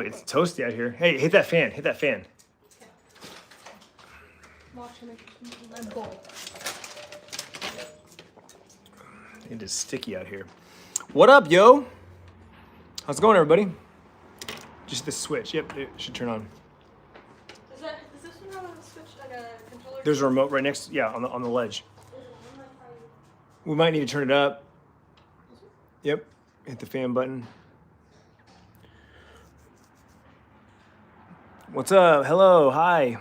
it's toasty out here. Hey, hit that fan. Hit that fan. Watch him make a bowl. It is sticky out here. What up, yo? How's it going, everybody? Just the switch. Yep, it should turn on. Does this one have a switch, like a controller? There's a remote right next, yeah, on the ledge. We might need to turn it up. Yep, hit the fan button. What's up? Hello, hi.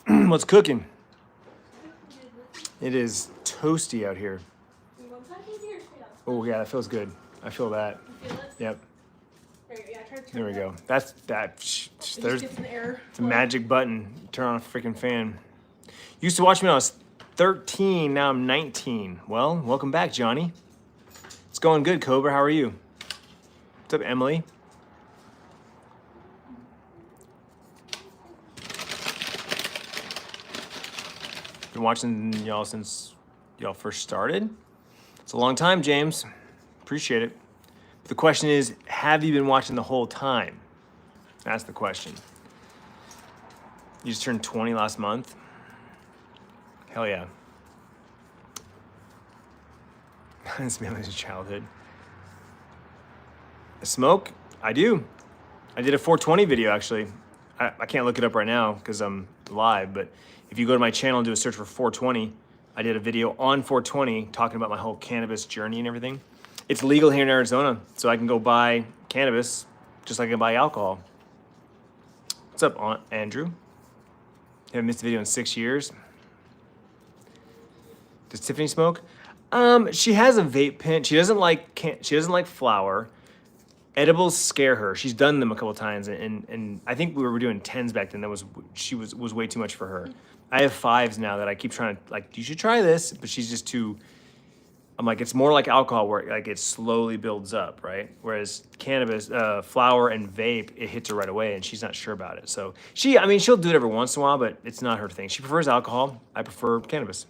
What's cooking? It is toasty out here. Oh yeah, that feels good. I feel that. You feel it? Yep. Yeah, try to turn There we it go. up. There's Gets an error. it's a magic button. Turn on a freaking fan. Used to watch me when I was 13. Now I'm 19. Well, welcome back, Johnny. It's going good, Cobra. How are you? What's up, Emily? Been watching y'all since y'all first started. It's a long time, James. Appreciate it. But the question is, have you been watching the whole time? That's the question. You just turned 20 last month? Hell yeah. This memories of childhood. Smoke? I do. I did a 420 video, actually. I can't look it up right now because I'm live, but if you go to my channel and do a search for 420, I did a video on 420 talking about my whole cannabis journey and everything. It's legal here in Arizona, so I can go buy cannabis just like I can buy alcohol. What's up, Aunt Andrew? Haven't missed a video in 6 years. Does Tiffany smoke? She has a vape pen. She doesn't like flower. Edibles scare her. She's done them a couple times, and I think we were doing 10s back then. That was way too much for her. I have 5s now that I keep trying to, like, you should try this, but she's just too. I'm like, it's more like alcohol where like it slowly builds up, right? Whereas cannabis, flower and vape, it hits her right away, and she's not sure about it. So she'll do it every once in a while, but it's not her thing. She prefers alcohol. I prefer cannabis.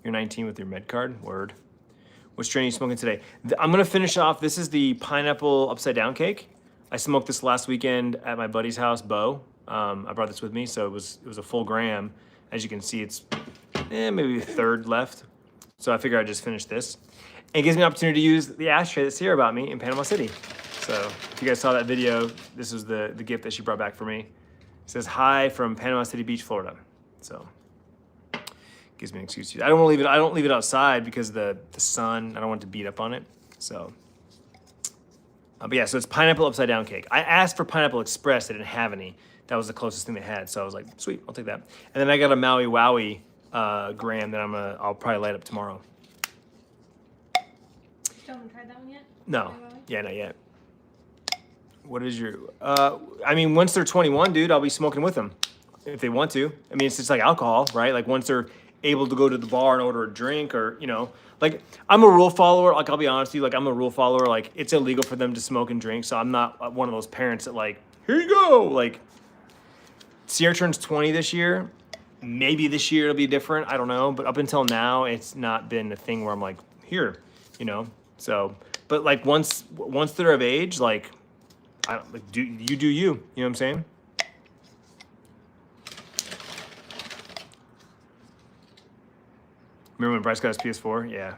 You're 19 with your med card? Word. What strain are you smoking today? I'm gonna finish off. This is the pineapple upside down cake. I smoked this last weekend at my buddy's house, Bo. I brought this with me, so it was a full gram. As you can see, it's maybe a third left. So I figured I'd just finish this. And it gives me an opportunity to use the ashtray that's here about me in Panama City. So if you guys saw that video, this was the gift that she brought back for me. It says, hi from Panama City Beach, Florida. So gives me an excuse to use it. I don't leave it outside because the sun, I don't want it to beat up on it. So, but yeah, so it's pineapple upside down cake. I asked for Pineapple Express, they didn't have any. That was the closest thing they had. So I was like, sweet, I'll take that. And then I got a Maui Wowie gram that I'll probably light up tomorrow. You haven't tried that one yet? No, yeah, not yet. What is your, I mean, once they're 21, dude, I'll be smoking with them if they want to. I mean, it's just like alcohol, right? Like once they're able to go to the bar and order a drink, or, you know, like I'm a rule follower. Like, I'll be honest with you, like I'm a rule follower. Like it's illegal for them to smoke and drink. So I'm not one of those parents that like, here you go. Like Sierra turns 20 this year. Maybe this year it'll be different. I don't know. But up until now, it's not been a thing where I'm like, here, you know? So, but like once they're of age, like, I don't, like, do you, you know what I'm saying? Remember when Bryce got his PS4? Yeah.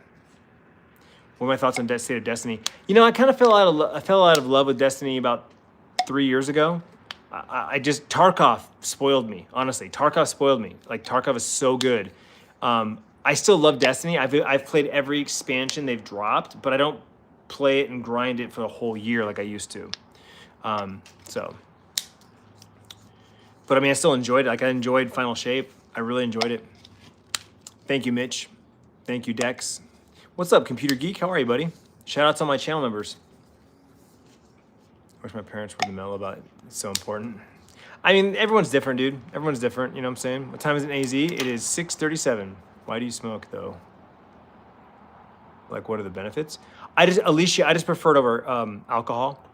What are my thoughts on State of Destiny? You know, I kind of fell out of love with Destiny about 3 years ago. I just, Tarkov spoiled me, honestly. Tarkov spoiled me. Like, Tarkov is so good. I still love Destiny. I've played every expansion they've dropped, but I don't play it and grind it for a whole year like I used to. So. But I mean, I still enjoyed it. Like, I enjoyed Final Shape. I really enjoyed it. Thank you, Mitch. Thank you, Dex. What's up, Computer Geek? How are you, buddy? Shout out to all my channel members. I wish my parents were the mellow about it. It's so important. I mean, everyone's different, dude. Everyone's different, you know what I'm saying? What time is it in AZ? It is 6:37. Why do you smoke, though? Like, what are the benefits? Alicia, I just prefer it over alcohol.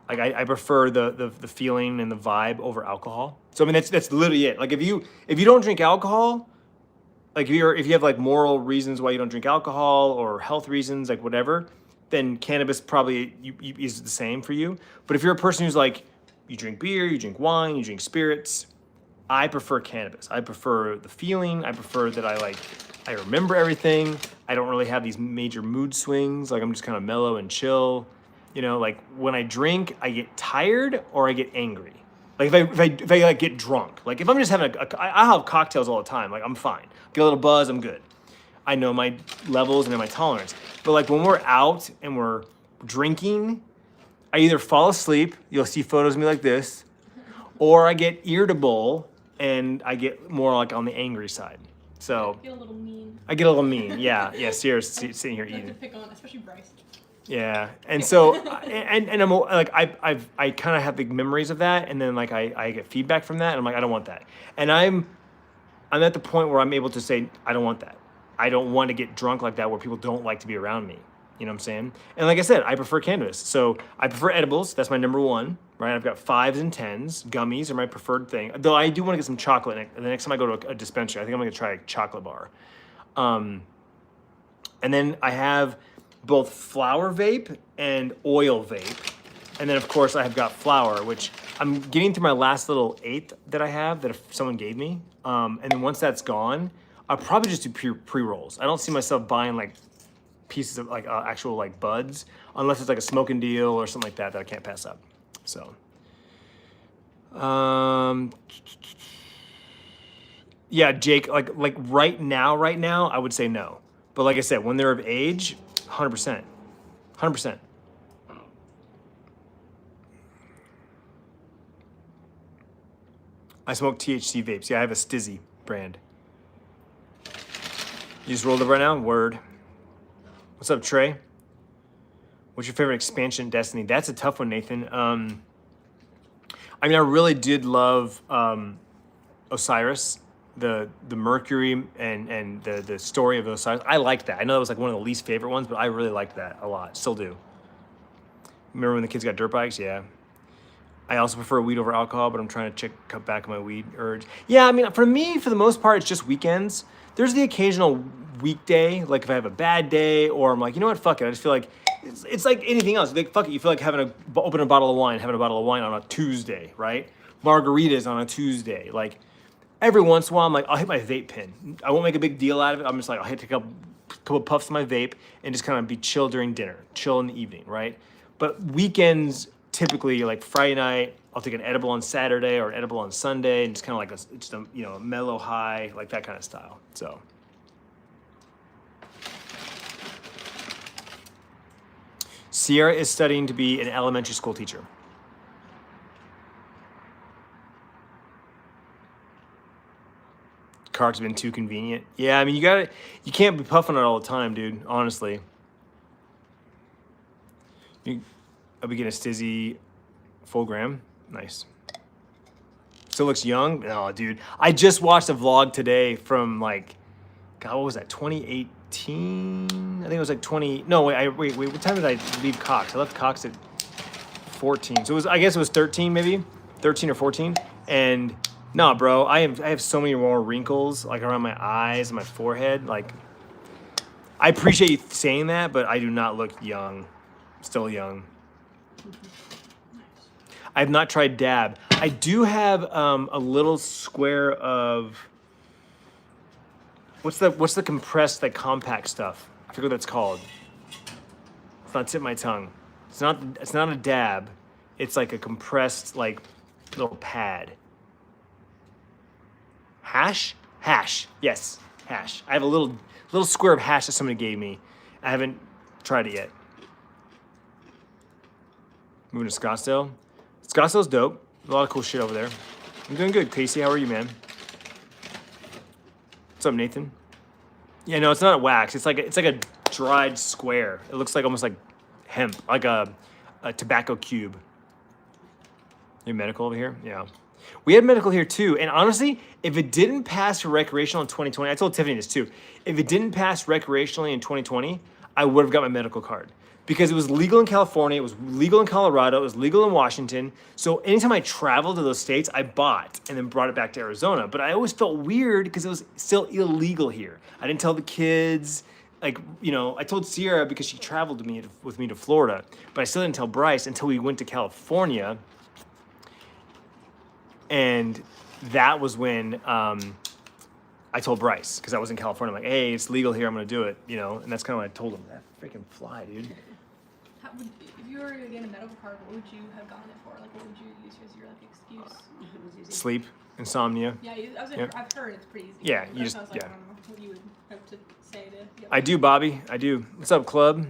Like, I prefer the feeling and the vibe over alcohol. So, I mean, that's literally it. Like, if you don't drink alcohol, like if you have like moral reasons why you don't drink alcohol or health reasons, like whatever, then cannabis probably is the same for you. But if you're a person who's like, you drink beer, you drink wine, you drink spirits, I prefer cannabis. I prefer the feeling. I prefer that I remember everything. I don't really have these major mood swings. Like I'm just kind of mellow and chill. You know, like when I drink, I get tired or I get angry. Like if I like get drunk. Like if I'm just having I have cocktails all the time. Like I'm fine. Get a little buzz, I'm good. I know my levels and my tolerance. But like when we're out and we're drinking, I either fall asleep, you'll see photos of me like this, or I get irritable and I get more like on the angry side. So I get a little mean. I get a little mean. Yeah, seriously, sitting here I like eating. to pick on, especially Bryce. Yeah, and so and I'm like I kind of have big memories of that, and then like I get feedback from that, and I'm like I don't want that, and I'm at the point where I'm able to say I don't want that. I don't want to get drunk like that where people don't like to be around me. You know what I'm saying? And like I said, I prefer cannabis. So I prefer edibles. That's my number one, right? I've got 5s and 10s. Gummies are my preferred thing. Though I do want to get some chocolate. The next time I go to a dispensary, I think I'm going to try a chocolate bar. And then I have both flower vape and oil vape. And then, of course, I have got flower, which I'm getting through my last little 8th that I have that if someone gave me. And then once that's gone, I'll probably just do pre-rolls. I don't see myself buying like pieces of like actual like buds unless it's like a smoking deal or something like that I can't pass up. So yeah, Jake, like right now I would say no, but like I said, when they're of age, 100%. I smoke THC vapes. Yeah, I have a Stizzy brand. You just rolled up right now? Word. What's up, Trey? What's your favorite expansion in Destiny? That's a tough one, Nathan. I mean, I really did love Osiris, the Mercury and the story of Osiris. I liked that. I know that was like one of the least favorite ones, but I really liked that a lot. Still do. Remember when the kids got dirt bikes? Yeah. I also prefer weed over alcohol, but I'm trying to cut back my weed urge. Yeah, I mean, for me, for the most part, it's just weekends. There's the occasional weekday, like if I have a bad day, or I'm like, you know what, fuck it. I just feel like it's like anything else. Like fuck it, you feel like open a bottle of wine, having a bottle of wine on a Tuesday, right? Margaritas on a Tuesday. Like every once in a while, I'm like, I'll hit my vape pen. I won't make a big deal out of it. I'm just like, I'll take a couple puffs of my vape and just kind of be chill during dinner, chill in the evening, right? But weekends, typically like Friday night, I'll take an edible on Saturday or an edible on Sunday, and just kind of like a mellow high, like that kind of style. So. Sierra is studying to be an elementary school teacher. Car's been too convenient. Yeah, I mean, you can't be puffing it all the time, dude, honestly. I'll be getting a Stizzy full gram. Nice. Still looks young. No, dude. I just watched a vlog today from like, God, what was that? 2018? I think it was like 20. No, wait. What time did I leave Cox? I left Cox at 14. So I guess it was 13 maybe, 13 or 14. And no, bro, I have so many more wrinkles like around my eyes and my forehead. Like, I appreciate you saying that, but I do not look young. Still young. I have not tried dab. I do have a little square of what's the compressed like compact stuff. I forget what that's called. It's not tip of my tongue. It's not a dab. It's like a compressed like little pad. Hash? Yes, hash. I have a little square of hash that somebody gave me. I haven't tried it yet. Moving to Scottsdale. Scottsdale's dope. A lot of cool shit over there. I'm doing good, Casey. How are you, man? What's up, Nathan? Yeah, no, it's not a wax. It's like a dried square. It looks like almost like hemp, like a tobacco cube. You medical over here? Yeah. We had medical here too. And honestly, if it didn't pass for recreational in 2020, I told Tiffany this too. If it didn't pass recreationally in 2020, I would have got my medical card. Because it was legal in California, it was legal in Colorado, it was legal in Washington. So anytime I traveled to those states, I bought and then brought it back to Arizona. But I always felt weird because it was still illegal here. I didn't tell the kids. like, I told Sierra because she traveled with me to Florida, but I still didn't tell Bryce until we went to California. And that was when I told Bryce, because I was in California. I'm like, hey, it's legal here. I'm going to do it, And that's kind of what I told him. That freaking fly, dude. If you were to get a medical card, what would you have gotten it for? Like, what would you use as your excuse? Sleep, insomnia. Yeah, I've heard it's pretty easy. Yeah, I don't know what you would have to say to. I do, Bobby. I do. What's up, club?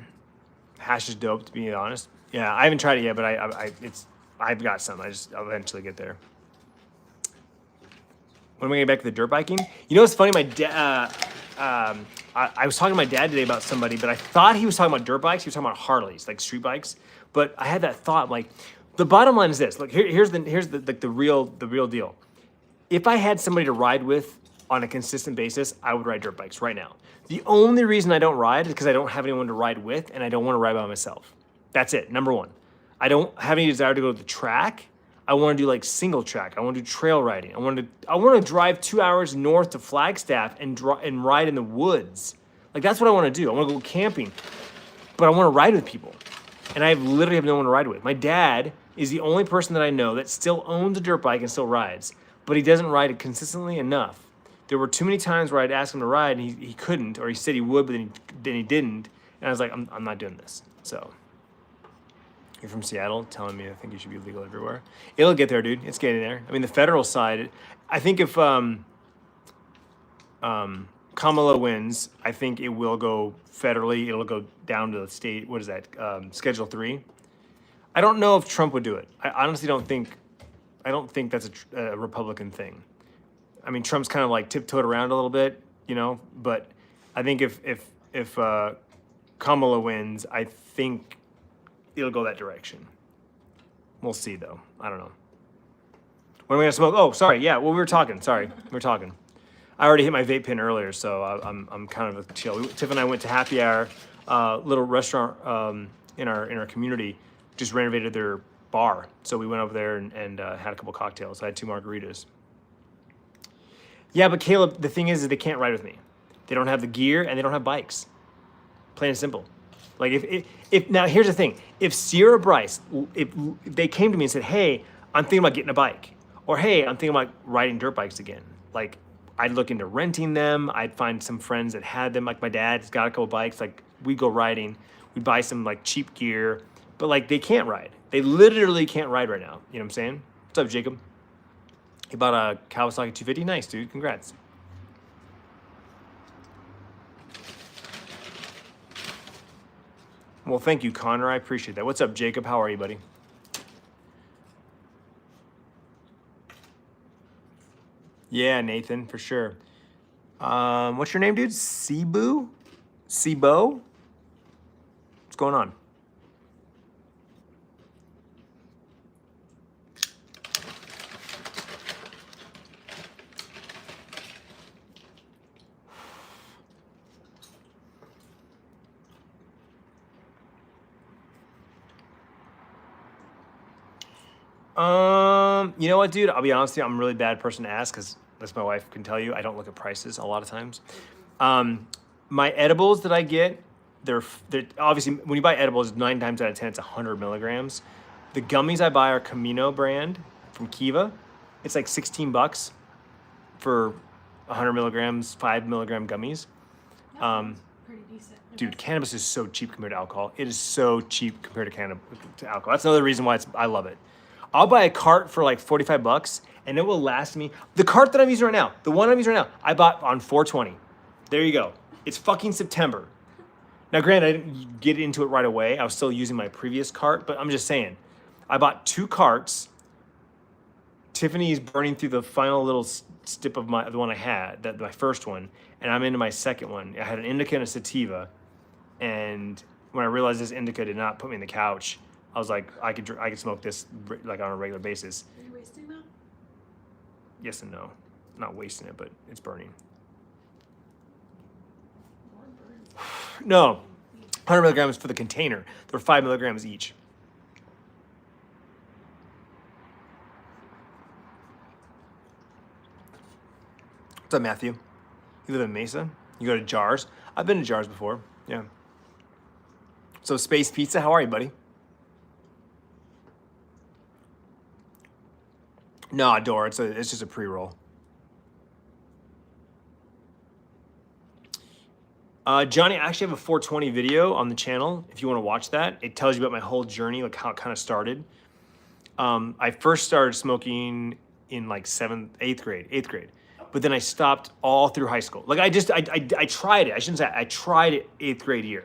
Hash is dope, to be honest. Yeah, I haven't tried it yet, but I've got some. I'll eventually get there. When we get back to the dirt biking, what's funny? My dad. I was talking to my dad today about somebody, but I thought he was talking about dirt bikes. He was talking about Harleys, like street bikes. But I had that thought, like, the bottom line is this. Look, here's the real deal. If I had somebody to ride with on a consistent basis, I would ride dirt bikes right now. The only reason I don't ride is because I don't have anyone to ride with, and I don't want to ride by myself. That's it. Number one. I don't have any desire to go to the track. I want to do like single track. I want to do trail riding. I want to drive 2 hours north to Flagstaff and ride in the woods. Like, that's what I want to do. I want to go camping, but I want to ride with people, and I literally have no one to ride with. My dad is the only person that I know that still owns a dirt bike and still rides, but he doesn't ride it consistently enough. There were too many times where I'd ask him to ride and he couldn't, or he said he would, but then he didn't, and I was like, I'm not doing this. So. You're from Seattle, telling me I think you should be legal everywhere. It'll get there, dude. It's getting there. I mean, the federal side, I think if Kamala wins, I think it will go federally. It'll go down to the state. What is that? Schedule 3. I don't know if Trump would do it. I honestly don't think that's a Republican thing. I mean, Trump's kind of like tiptoed around a little bit, but I think if Kamala wins, I think it'll go that direction. We'll see, though. I don't know. When are we gonna smoke? Oh, sorry. Yeah. Well, we were talking. Sorry, we were talking. I already hit my vape pen earlier, so I'm kind of chill. Tiff and I went to Happy Hour, little restaurant in our community. Just renovated their bar, so we went over there and had a couple cocktails. I had 2 margaritas. Yeah, but Caleb, the thing is they can't ride with me. They don't have the gear and they don't have bikes. Plain and simple. Like if now here's the thing, if Sierra Bryce, if they came to me and said, hey, I'm thinking about getting a bike, or hey, I'm thinking about riding dirt bikes again, like I'd look into renting them. I'd find some friends that had them, like my dad's got a couple bikes, like we'd go riding, we'd buy some like cheap gear, but like they can't ride. They literally can't ride right now. You know what I'm saying? What's up, Jacob? He bought a Kawasaki 250. Nice, dude. Congrats. Well, thank you, Connor. I appreciate that. What's up, Jacob? How are you, buddy? Yeah, Nathan, for sure. What's your name, dude? Cebu? Cebo? What's going on? You know what, dude? I'll be honest with you. I'm a really bad person to ask because, as my wife can tell you, I don't look at prices a lot of times. My edibles that I get, they're obviously, when you buy edibles, 9 times out of 10, it's 100 milligrams. The gummies I buy are Camino brand from Kiva. It's like $16 for 100 milligrams, 5 milligram gummies. Pretty decent. Dude, cannabis is so cheap compared to alcohol. It is so cheap compared to alcohol. That's another reason why I love it. I'll buy a cart for like $45 and it will last me. The cart that I'm using right now, the one I'm using right now, I bought on 420. There you go. It's fucking September. Now, granted, I didn't get into it right away. I was still using my previous cart, but I'm just saying. I bought 2 carts. Tiffany's burning through the final little stip of the one I had, my first one, and I'm into my second one. I had an indica and a sativa, and when I realized this indica did not put me in the couch, I was like, I could smoke this like on a regular basis. Are you wasting that? Yes and no. I'm not wasting it, but it's burning. No, 100 milligrams for the container. They're 5 milligrams each. What's up, Matthew? You live in Mesa? You go to Jars. I've been to Jars before. Yeah. So Space Pizza, how are you, buddy? No, Dora, it's just a pre-roll. Johnny, I actually have a 420 video on the channel. If you want to watch that, it tells you about my whole journey, like how it kind of started. I first started smoking in like 8th grade. But then I stopped all through high school. Like I tried it. I shouldn't say I tried it 8th grade year.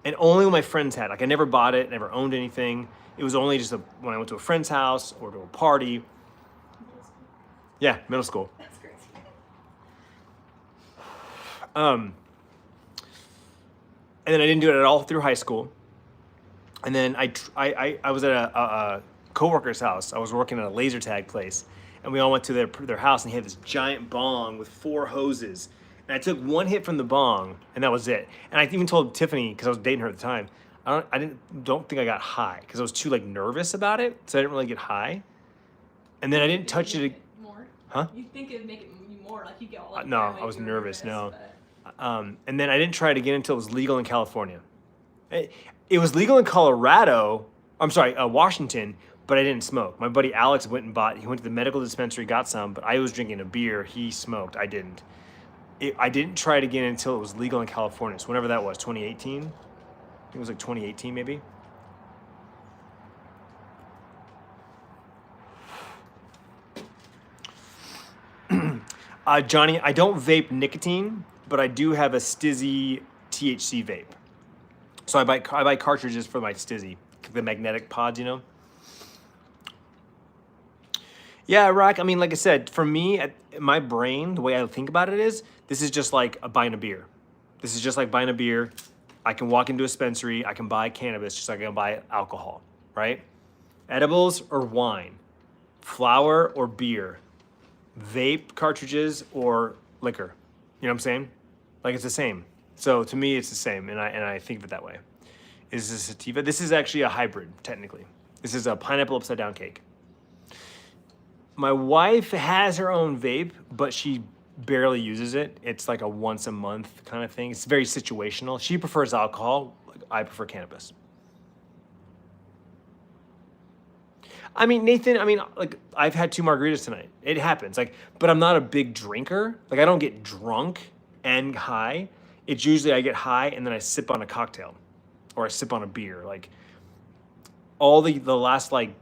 And only when my friends had. Like I never bought it, never owned anything. It was only just when I went to a friend's house or to a party. Yeah, middle school. That's crazy. And then I didn't do it at all through high school. And then I was at a coworker's house. I was working at a laser tag place, and we all went to their house, and he had this giant bong with 4 hoses. And I took 1 hit from the bong, and that was it. And I even told Tiffany, because I was dating her at the time, I don't think I got high because I was too like nervous about it, so I didn't really get high. And then I didn't touch it. More? Huh? You think it'd make it more like you get all like No, paranoid, I was you were nervous. No. but- And then I didn't try it again until it was legal in California. It was legal in Colorado. I'm sorry, Washington, but I didn't smoke. My buddy Alex went to the medical dispensary, got some, but I was drinking a beer. He smoked. I didn't. I didn't try it again until it was legal in California. So whenever that was, 2018? I think it was like 2018 maybe. Johnny, I don't vape nicotine, but I do have a Stizzy THC vape. So I buy cartridges for my Stizzy, the magnetic pods, you know? Yeah, Rock, I mean, like I said, for me, my brain, the way I think about it is, this is just like buying a beer. This is just like buying a beer. I can walk into a dispensary, I can buy cannabis just like I can buy alcohol, right? Edibles or wine, flour or beer, vape cartridges or liquor. You know what I'm saying? Like it's the same. So to me, it's the same, and I think of it that way. Is this sativa? This is actually a hybrid, technically. This is a pineapple upside down cake. My wife has her own vape, but she barely uses it. It's like a once a month kind of thing. It's very situational. She prefers alcohol. I prefer cannabis. I mean, Nathan, like I've had 2 margaritas tonight. It happens. Like, but I'm not a big drinker. Like I don't get drunk and high. It's usually I get high and then I sip on a cocktail or I sip on a beer. Like all the last like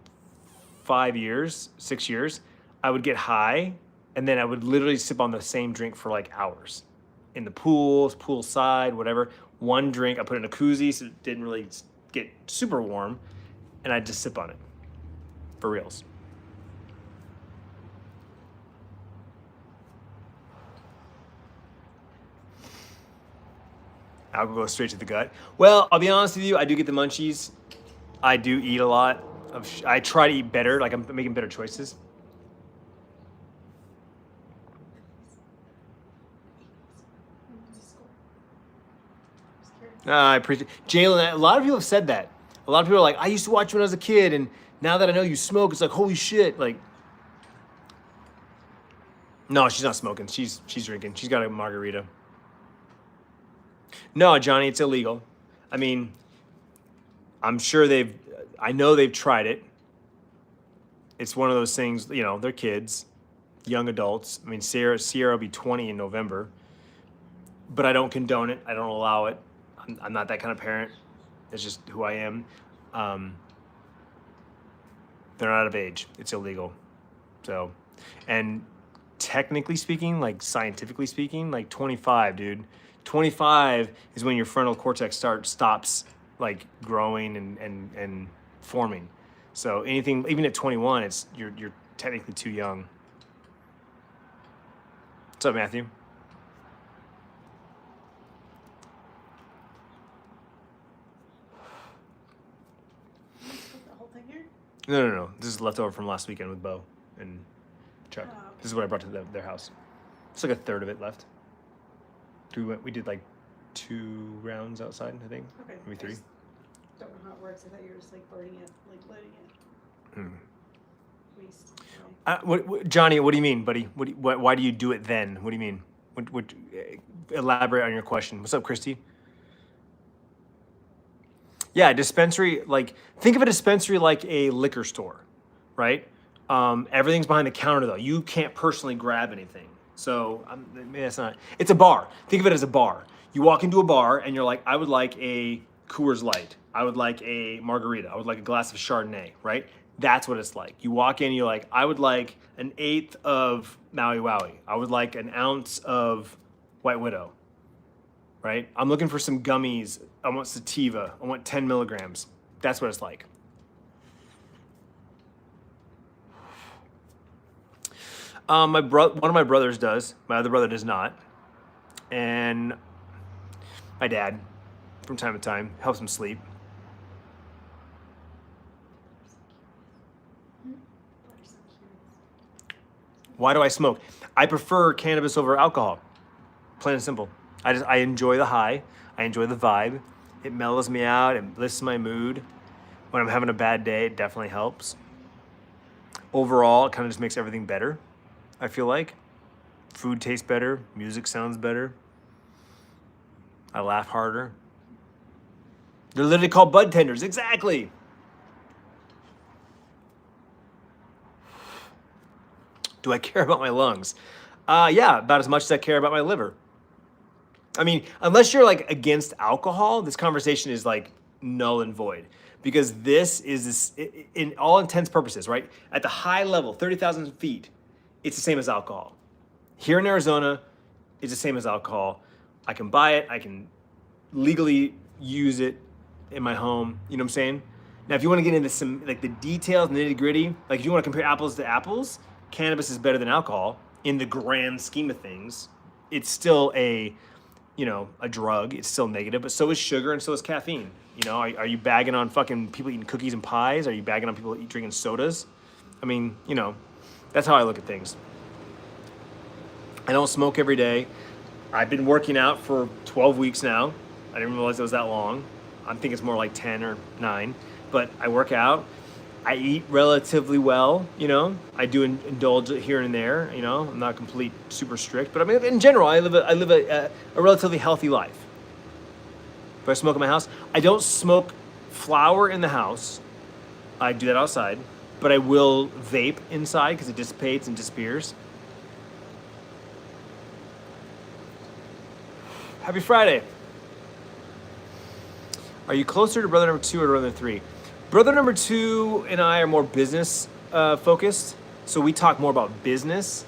5 years, 6 years, I would get high and then I would literally sip on the same drink for like hours. In the poolside, whatever. One drink, I put it in a koozie so it didn't really get super warm, and I'd just sip on it. For reals. Alcohol goes straight to the gut. Well, I'll be honest with you, I do get the munchies. I do eat a lot. I try to eat better, like I'm making better choices. I appreciate Jalen. A lot of people have said that. A lot of people are like, I used to watch when I was a kid, and now that I know you smoke, it's like, holy shit. Like, no, she's not smoking. She's drinking. She's got a margarita. No, Johnny, it's illegal. I mean, I'm sure I know they've tried it. It's one of those things, you know, they're kids, young adults. I mean, Sierra will be 20 in November, but I don't condone it. I don't allow it. I'm not that kind of parent. It's just who I am. They're not of age. It's illegal. So, and technically speaking, like scientifically speaking, like 25, dude. 25 is when your frontal cortex stops like growing and forming. So anything, even at 21, you're technically too young. What's up, Matthew? The whole thing here? No. This is leftover from last weekend with Bo and Chuck. Oh, okay. This is what I brought to their house. It's like a third of it left. We did like 2 rounds outside, I think. Okay. Maybe 3. Don't know how it works. I thought you were just like burning it, like loading it. Waste. Okay. Johnny, what do you mean, buddy? Why do you do it then? What do you mean? Would elaborate on your question. What's up, Christy? Yeah, dispensary, like, think of a dispensary like a liquor store, right? Everything's behind the counter, though. You can't personally grab anything. So, maybe that's not, it's a bar. Think of it as a bar. You walk into a bar and you're like, I would like a Coors Light. I would like a margarita. I would like a glass of Chardonnay, right? That's what it's like. You walk in, you're like, I would like an eighth of Maui Wowie. I would like an ounce of White Widow, right? I'm looking for some gummies. I want sativa. I want 10 milligrams. That's what it's like. One of my brothers does. My other brother does not. And my dad, from time to time, helps him sleep. Why do I smoke? I prefer cannabis over alcohol. Plain and simple. I enjoy the high. I enjoy the vibe. It mellows me out. It lifts my mood. When I'm having a bad day, it definitely helps. Overall, it kind of just makes everything better, I feel like. Food tastes better. Music sounds better. I laugh harder. They're literally called bud tenders. Exactly. Do I care about my lungs? Yeah, about as much as I care about my liver. I mean, unless you're like against alcohol, this conversation is like null and void, because this is, in all intents purposes, right? At the high level, 30,000 feet, it's the same as alcohol. Here in Arizona, it's the same as alcohol. I can buy it. I can legally use it in my home. You know what I'm saying? Now, if you want to get into some like the details, nitty gritty, like if you want to compare apples to apples, cannabis is better than alcohol in the grand scheme of things. It's still a drug. It's still negative, but so is sugar and so is caffeine. You know, are you bagging on fucking people eating cookies and pies? Are you bagging on people drinking sodas? I mean, that's how I look at things. I don't smoke every day. I've been working out for 12 weeks now. I didn't realize it was that long. I think it's more like 10 or 9, but I work out. I eat relatively well, I do indulge here and there, I'm not complete super strict, but I mean, in general, I live a relatively healthy life. Do I smoke in my house? I don't smoke flower in the house. I do that outside, but I will vape inside because it dissipates and disappears. Happy Friday. Are you closer to brother number 2 or brother number 3? Brother number 2 and I are more business focused, so we talk more about business,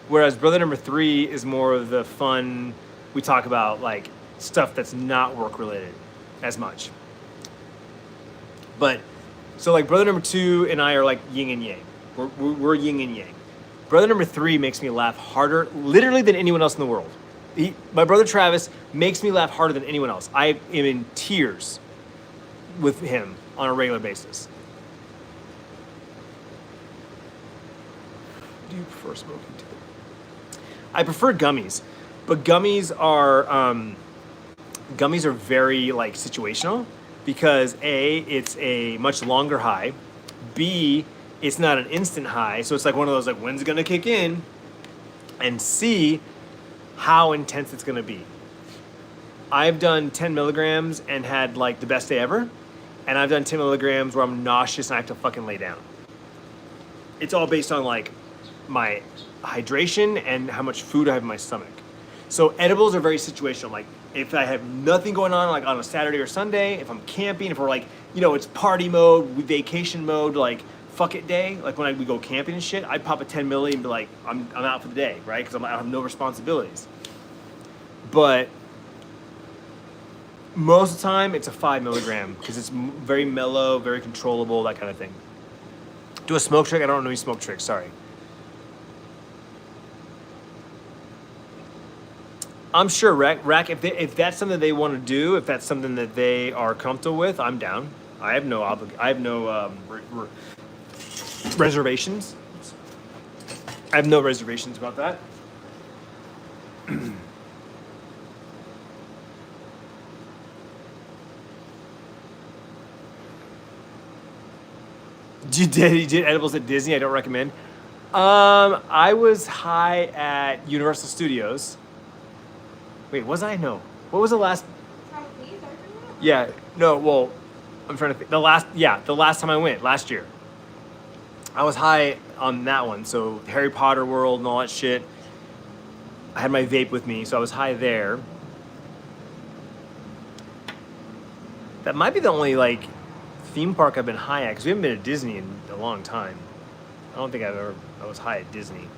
whereas brother number 3 is more of the fun. We talk about like stuff that's not work related as much. But so like brother number 2 and I are like yin and yang. We're yin and yang. Brother number 3 makes me laugh harder, literally, than anyone else in the world. My brother Travis makes me laugh harder than anyone else. I am in tears with him on a regular basis. Do you prefer smoking too? I prefer gummies, but gummies are very like situational, because A, it's a much longer high. B, it's not an instant high, so it's like one of those like, when's it gonna kick in? And C, how intense it's gonna be. I've done 10 milligrams and had like the best day ever. And I've done 10 milligrams where I'm nauseous and I have to fucking lay down. It's all based on like my hydration and how much food I have in my stomach. So edibles are very situational. Like if I have nothing going on, like on a Saturday or Sunday, if I'm camping, if we're like, it's party mode, vacation mode, like fuck it day. Like when we go camping and shit, I'd pop a 10 milli and be like, I'm out for the day, right? Because I have no responsibilities. But most of the time, it's a 5 milligram because it's very mellow, very controllable, that kind of thing. Do a smoke trick? I don't know any smoke tricks, sorry. I'm sure, Rack, if that's something they want to do, if that's something that they are comfortable with, I'm down. I have no reservations. I have no reservations about that. You did edibles at Disney? I don't recommend. I was high at Universal Studios. Wait, was I? No. What was the last? Time with me? Is that what you're talking about? Yeah. No. Well, I'm trying to think. The last time I went last year. I was high on that one. So Harry Potter World and all that shit. I had my vape with me, so I was high there. That might be the only like theme park I've been high at, because we haven't been at Disney in a long time. I don't think I was high at Disney.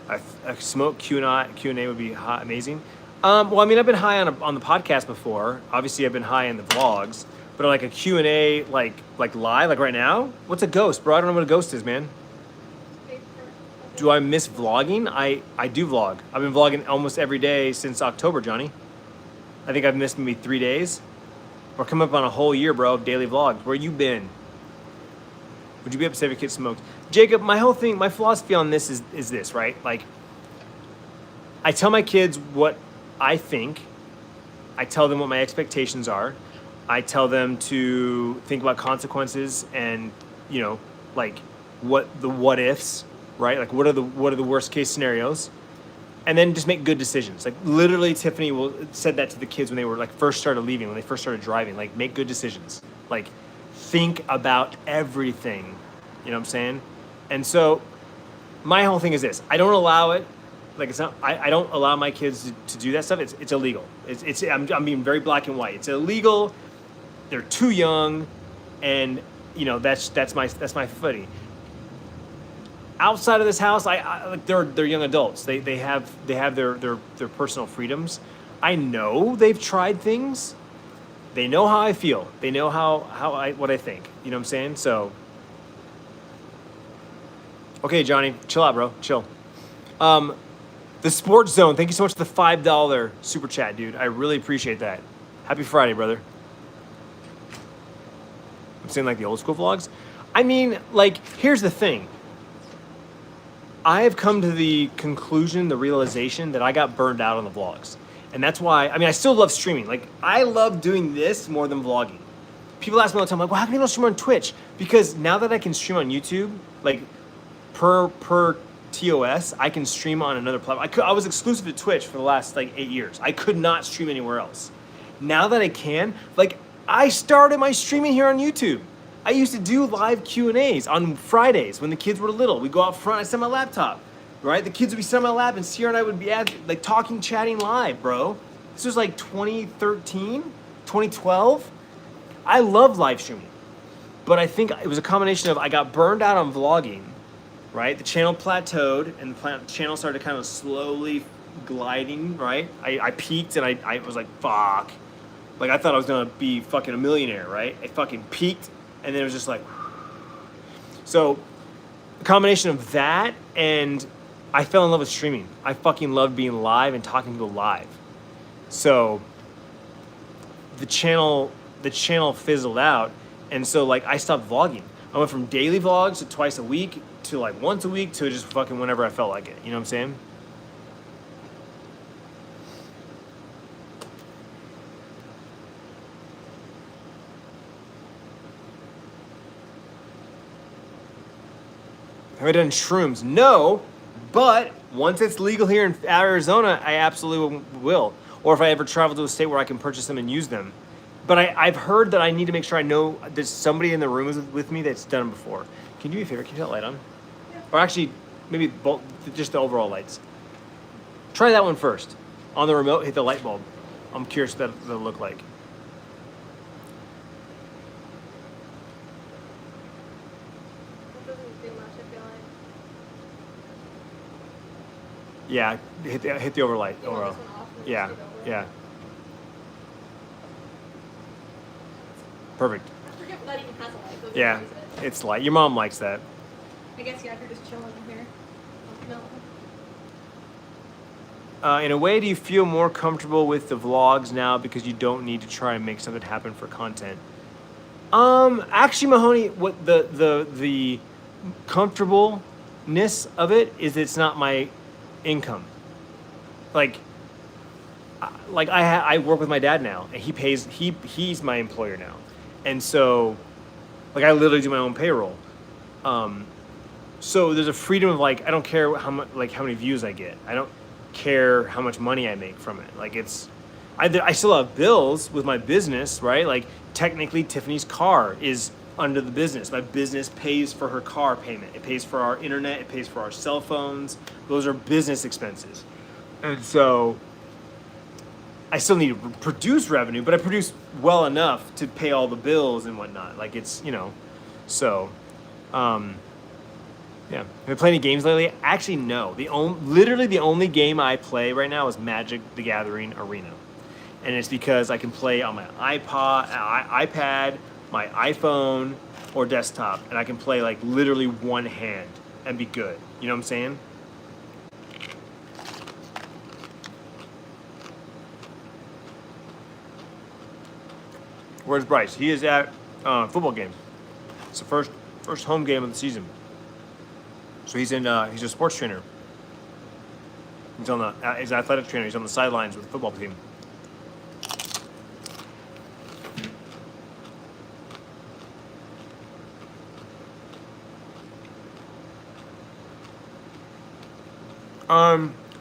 I smoked Q&A would be amazing. Well, I mean, I've been high on the podcast before. Obviously, I've been high in the vlogs, but like a Q&A like live, like right now. What's a ghost, bro? I don't know what a ghost is, man. Do I miss vlogging? I do vlog. I've been vlogging almost every day since October, Johnny. I think I've missed maybe 3 days. We're coming up on a whole year, bro, of daily vlogs. Where you been? Would you be upset if your kid smoked? Jacob, my whole thing, my philosophy on this is this, right? Like, I tell my kids what I think. I tell them what my expectations are. I tell them to think about consequences and, you know, like what ifs, right? Like what are the worst case scenarios? And then just make good decisions. Like literally Tiffany said that to the kids when they were like first started leaving, when they first started driving, like make good decisions. Like think about everything, you know what I'm saying? And so my whole thing is this, I don't allow it. Like it's not, I don't allow my kids to do that stuff. It's illegal. I'm being very black and white. It's illegal. They're too young. And you know, that's my footing. Outside of this house, they're young adults. They have their personal freedoms. I know they've tried things. They know how I feel. They know what I think. You know what I'm saying? So, okay, Johnny, chill out, bro. Chill. The Sports Zone. Thank you so much for the $5 super chat, dude. I really appreciate that. Happy Friday, brother. I'm saying like the old school vlogs. I mean, like, here's the thing. I have come to the conclusion, the realization that I got burned out on the vlogs. And that's why, I mean, I still love streaming. Like, I love doing this more than vlogging. People ask me all the time, like, well, how come you don't stream on Twitch? Because now that I can stream on YouTube, like, per TOS, I can stream on another platform. I was exclusive to Twitch for the last, like, 8 years. I could not stream anywhere else. Now that I can, like, I started my streaming here on YouTube. I used to do live Q&As on Fridays when the kids were little. We'd go out front, I'd set my laptop, right? The kids would be sitting on my lap and Sierra and I would be like talking, chatting live, bro. This was like 2013, 2012. I love live streaming. But I think it was a combination of I got burned out on vlogging, right? The channel plateaued and the channel started kind of slowly gliding, right? I peaked and I was like, fuck. Like I thought I was gonna be fucking a millionaire, right? I fucking peaked. And then it was just like, so a combination of that and I fell in love with streaming. I fucking loved being live and talking to people live. So the channel fizzled out. And so like I stopped vlogging. I went from daily vlogs to twice a week to like once a week to just fucking whenever I felt like it. You know what I'm saying? Have I done shrooms? No, but once it's legal here in Arizona, I absolutely will. Or if I ever travel to a state where I can purchase them and use them. But I've heard that I need to make sure I know there's somebody in the room with me that's done them before. Can you do me a favor? Can you turn that light on? Yeah. Or actually, maybe just the overall lights. Try that one first. On the remote, hit the light bulb. I'm curious what that'll look like. Yeah, hit the overlight. Overall. Yeah, yeah. Perfect. I forget what that even has a light. Yeah, it's light. Your mom likes that. I guess, yeah, if you're just chilling here. No. In a way, do you feel more comfortable with the vlogs now because you don't need to try and make something happen for content? Actually, Mahoney, what the comfortableness of it is it's not my income. Like I work with my dad now, and he's my employer now, and so like I literally do my own payroll. So there's a freedom of like I don't care how many views I get. care how much money I make from it. Like I still have bills with my business, right? Like technically Tiffany's car is under the business. My business pays for her car payment. It pays for our internet. It pays for our cell phones. Those are business expenses. And so I still need to produce revenue, but I produce well enough to pay all the bills and whatnot. Like it's, so, yeah. Have you played any games lately? Actually, no. Literally the only game I play right now is Magic the Gathering Arena. And it's because I can play on my iPad, my iPhone, or desktop. And I can play like literally one hand and be good. You know what I'm saying? Where's Bryce? He is at football game. It's the first home game of the season. So he's a sports trainer. He's an athletic trainer. He's on the sidelines with the football team.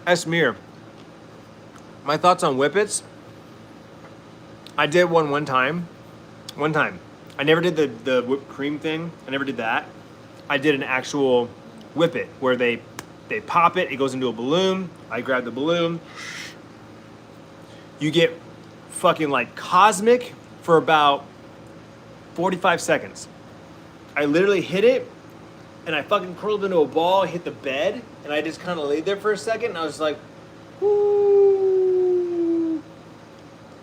Esmir. My thoughts on whippets. I did one time. I never did the whipped cream thing. I never did that. I did an actual whippet where they pop it. It goes into a balloon. I grab the balloon. You get fucking like cosmic for about 45 seconds. I literally hit it and I fucking curled into a ball, hit the bed, and I just kind of laid there for a second and I was like, whoo.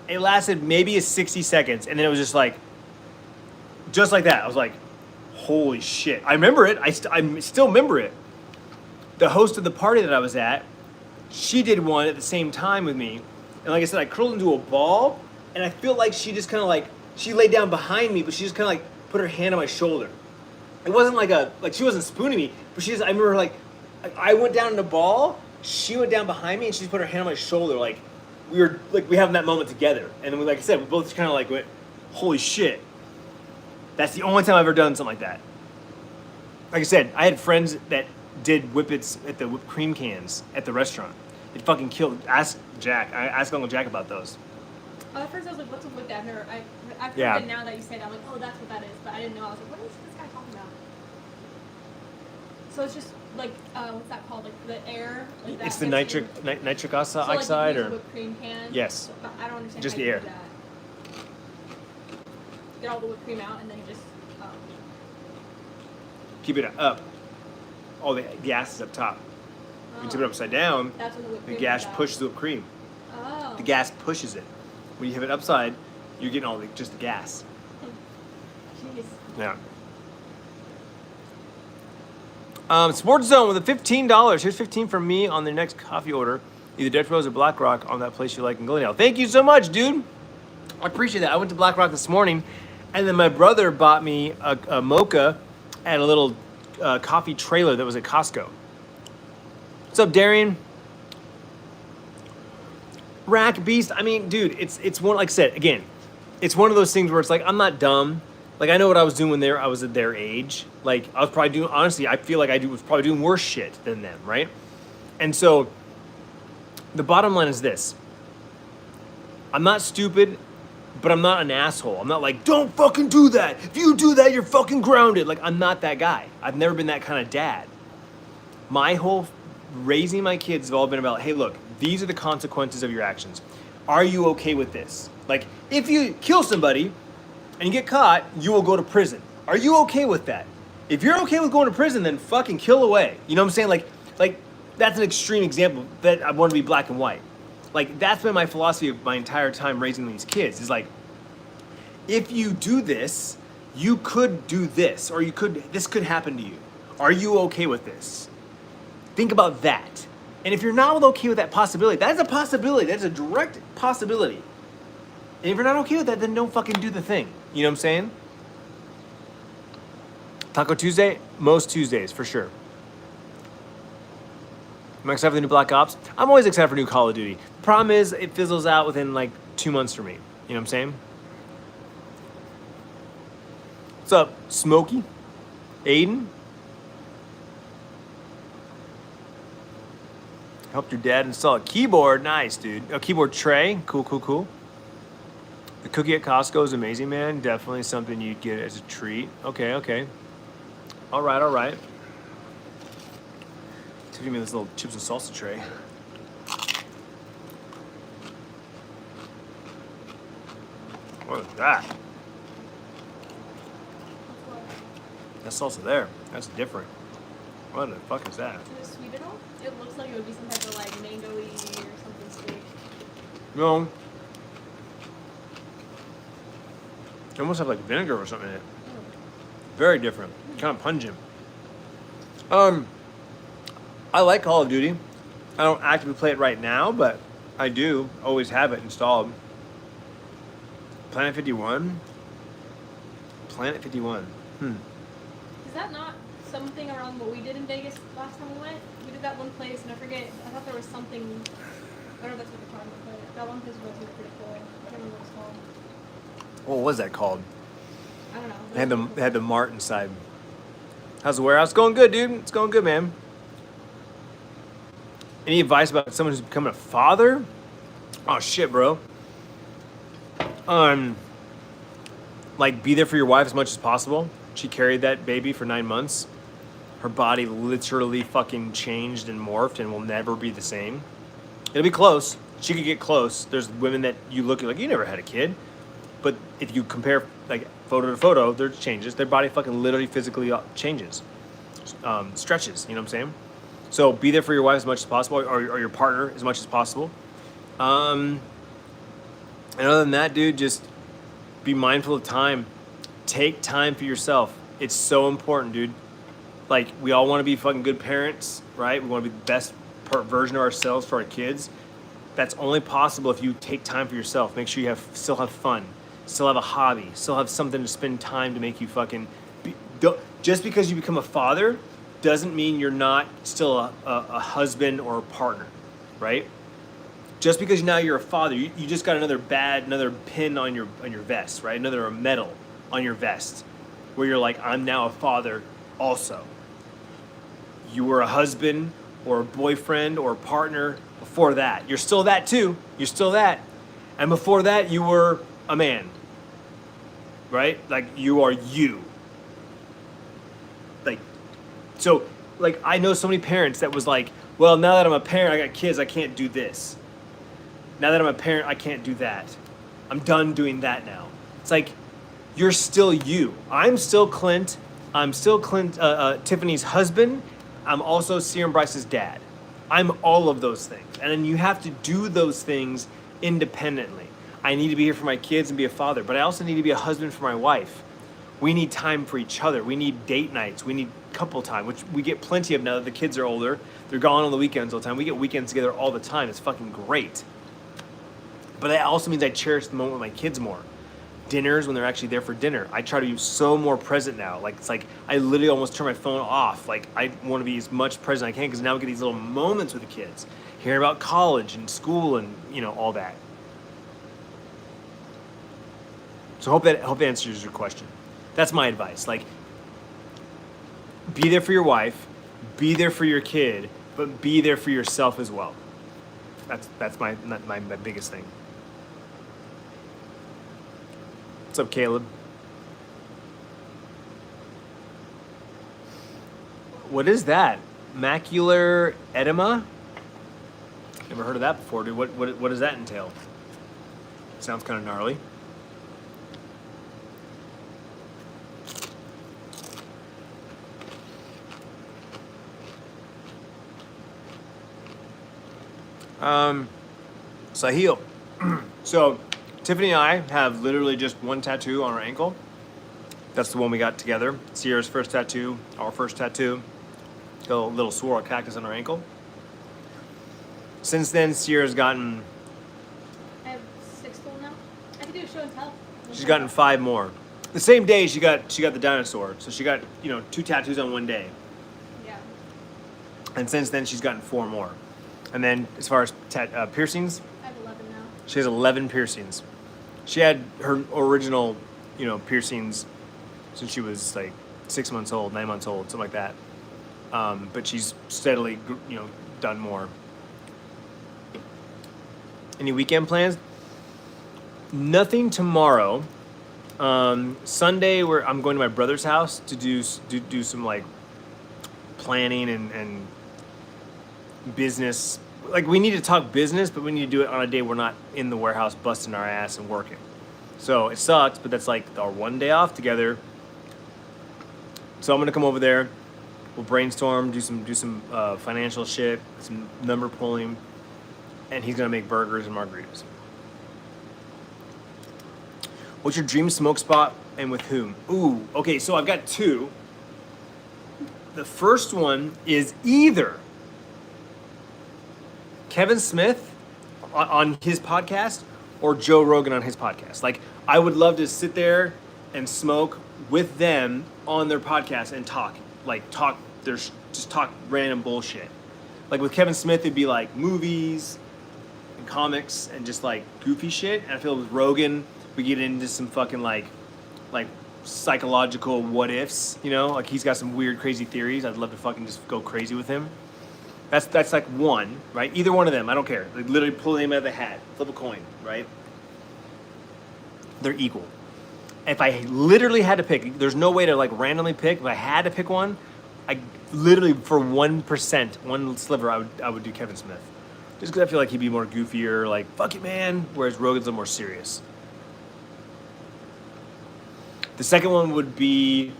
It lasted maybe 60 seconds and then it was just like that. I was like, holy shit. I remember it. I still remember it. The host of the party that I was at, she did one at the same time with me. And like I said, I curled into a ball and I feel like she just kind of like, she laid down behind me, but she just kind of like put her hand on my shoulder. It wasn't like she wasn't spooning me, but I remember like, I went down in the ball, she went down behind me and she just put her hand on my shoulder. Like we having that moment together. And then like I said, we both kind of like went, holy shit. That's the only time I've ever done something like that. Like I said, I had friends that did whippets at the whipped cream cans at the restaurant. It fucking killed. Ask Uncle Jack about those. At first I was like, what's a whipped? I've heard it now that you say that. I'm like, oh, that's what that is. But I didn't know. I was like, what is this guy talking about? So it's just like, what's that called? Like the air? Like that it's the nitric oxide so like you use or? a whipped cream can? Yes. So, but I don't understand just how the you air. do that. Get all the whipped cream out and then you just... Keep it up. Oh, the gas is up top. When you tip it upside down, that's when the whipped the cream gas comes out. pushes the whipped cream. Oh. The gas pushes it. When you have it upside, you're getting just the gas. Jeez. Yeah. Sports Zone with a $15. Here's $15 from me on the next coffee order. Either Dutch Rose or Black Rock on that place you like in Glendale. Thank you so much, dude. I appreciate that. I went to Black Rock this morning, and then my brother bought me a mocha at a little coffee trailer that was at Costco. What's up, Darian? Rack Beast. I mean, dude, it's one, like I said, again, it's one of those things where it's like, I'm not dumb. Like, I know what I was doing when I was at their age. Like, I was probably doing, honestly, I feel like was probably doing worse shit than them, right? And so, the bottom line is this. I'm not stupid, but I'm not an asshole. I'm not like, don't fucking do that. If you do that, you're fucking grounded. Like, I'm not that guy. I've never been that kind of dad. My whole raising my kids have all been about, hey, look, these are the consequences of your actions. Are you okay with this? Like, if you kill somebody and you get caught, you will go to prison. Are you okay with that? If you're okay with going to prison, then fucking kill away. You know what I'm saying? Like that's an extreme example that I want to be black and white. Like, that's been my philosophy of my entire time raising these kids. Is like, if you do this, you could do this, or this could happen to you. Are you okay with this? Think about that. And if you're not okay with that possibility, that's a possibility. That's a direct possibility. And if you're not okay with that, then don't fucking do the thing. You know what I'm saying? Taco Tuesday? Most Tuesdays, for sure. Am I excited for the new Black Ops? I'm always excited for new Call of Duty. The problem is, it fizzles out within like 2 months for me. You know what I'm saying? What's up, Smokey? Aiden? Helped your dad install a keyboard. Nice, dude. A keyboard tray. Cool, cool, cool. The cookie at Costco is amazing, man. Definitely something you'd get as a treat. Okay, okay. All right, all right. Tiffany made this little chips and salsa tray. What is that? That salsa there. That's different. What the fuck is that? Is it sweet at all? It looks like it would be some type of like mango-y or something sweet. No. It almost have like vinegar or something in it. Very different. Kind of pungent. I like Call of Duty. I don't actively play it right now, but I do always have it installed. Planet 51? Planet 51. Is that not something around what we did in Vegas last time we went? We did that one place, and I forget. I thought there was something. I don't know if that's what they're talking about, but that one place was pretty cool. I can't remember what it's called. What was that called? I don't know. It had the mart inside. How's the warehouse? Going good, dude. It's going good, man. Any advice about someone who's becoming a father? Oh shit, bro. Like be there for your wife as much as possible. She carried that baby for 9 months. Her body literally fucking changed and morphed and will never be the same. It'll be close. She could get close. There's women that you look at like, you never had a kid. But if you compare like photo to photo, there's changes. Their body fucking literally physically changes. Stretches, you know what I'm saying? So be there for your wife as much as possible, or your partner as much as possible. And other than that, dude, just be mindful of time. Take time for yourself. It's so important, dude. Like, we all want to be fucking good parents, right? We want to be the best version of ourselves for our kids. That's only possible if you take time for yourself. Make sure you still have fun, still have a hobby, still have something to spend time to make you fucking... Just because you become a father doesn't mean you're not still a husband or a partner, right? Just because now you're a father, you just got another pin on your vest, right? Another medal on your vest, where you're like, I'm now a father also. You were a husband or a boyfriend or a partner before that. You're still that too. You're still that. And before that, you were a man, right? Like, you are you. So, I know so many parents that was like, well, now that I'm a parent, I got kids, I can't do this. Now that I'm a parent, I can't do that. I'm done doing that now. It's like, you're still you. I'm still Clint. I'm still Tiffany's husband. I'm also Sierra Bryce's dad. I'm all of those things. And then you have to do those things independently. I need to be here for my kids and be a father, but I also need to be a husband for my wife. We need time for each other. We need date nights. We need couple time, which we get plenty of now that the kids are older. They're gone on the weekends all the time. We get weekends together all the time. It's fucking great. But that also means I cherish the moment with my kids more. Dinners, when they're actually there for dinner, I try to be so more present now. Like, it's like I literally almost turn my phone off. Like, I want to be as much present as I can, because now we get these little moments with the kids, hearing about college and school and, you know, all that. So hope that answers your question. That's my advice. Like, be there for your wife, be there for your kid, but be there for yourself as well. That's my biggest thing. What's up, Caleb? What is that? Macular edema? Never heard of that before, dude. What does that entail? Sounds kind of gnarly. Sahil. So, Tiffany and I have literally just one tattoo on our ankle. That's the one we got together. Sierra's first tattoo, our first tattoo. Got a little swirl cactus on our ankle. Since then, Sierra's gotten... I have 6 full now. I can do a show and tell. She's gotten 5 more. The same day she got the dinosaur. So she got, 2 tattoos on one day. Yeah. And since then, she's gotten 4 more. And then, as far as piercings, I have 11 now. she has 11 piercings. She had her original, piercings since she was like 6 months old, 9 months old, something like that. But she's steadily, done more. Any weekend plans? Nothing tomorrow. Sunday, where I'm going to my brother's house to do some like planning and business. Like we need to talk business, but we need to do it on a day we're not in the warehouse busting our ass and working. So it sucks, but that's like our one day off together. So I'm gonna come over there. We'll brainstorm, do some financial shit, some number pulling, and he's gonna make burgers and margaritas. What's your dream smoke spot and with whom? Ooh, okay, so I've got two. The first one is either Kevin Smith on his podcast or Joe Rogan on his podcast. Like, I would love to sit there and smoke with them on their podcast and talk random bullshit. Like with Kevin Smith, it'd be like movies and comics and just like goofy shit. And I feel with Rogan, we get into some fucking like psychological what ifs, you know? Like he's got some weird, crazy theories. I'd love to fucking just go crazy with him. That's like one, right? Either one of them, I don't care. Like literally pull him out of the hat, flip a coin, right? They're equal. If I literally had to pick, there's no way to like randomly pick. If I had to pick one, I literally for 1%, one sliver, I would do Kevin Smith. Just because I feel like he'd be more goofier, like fuck it, man. Whereas Rogan's a little more serious. The second one would be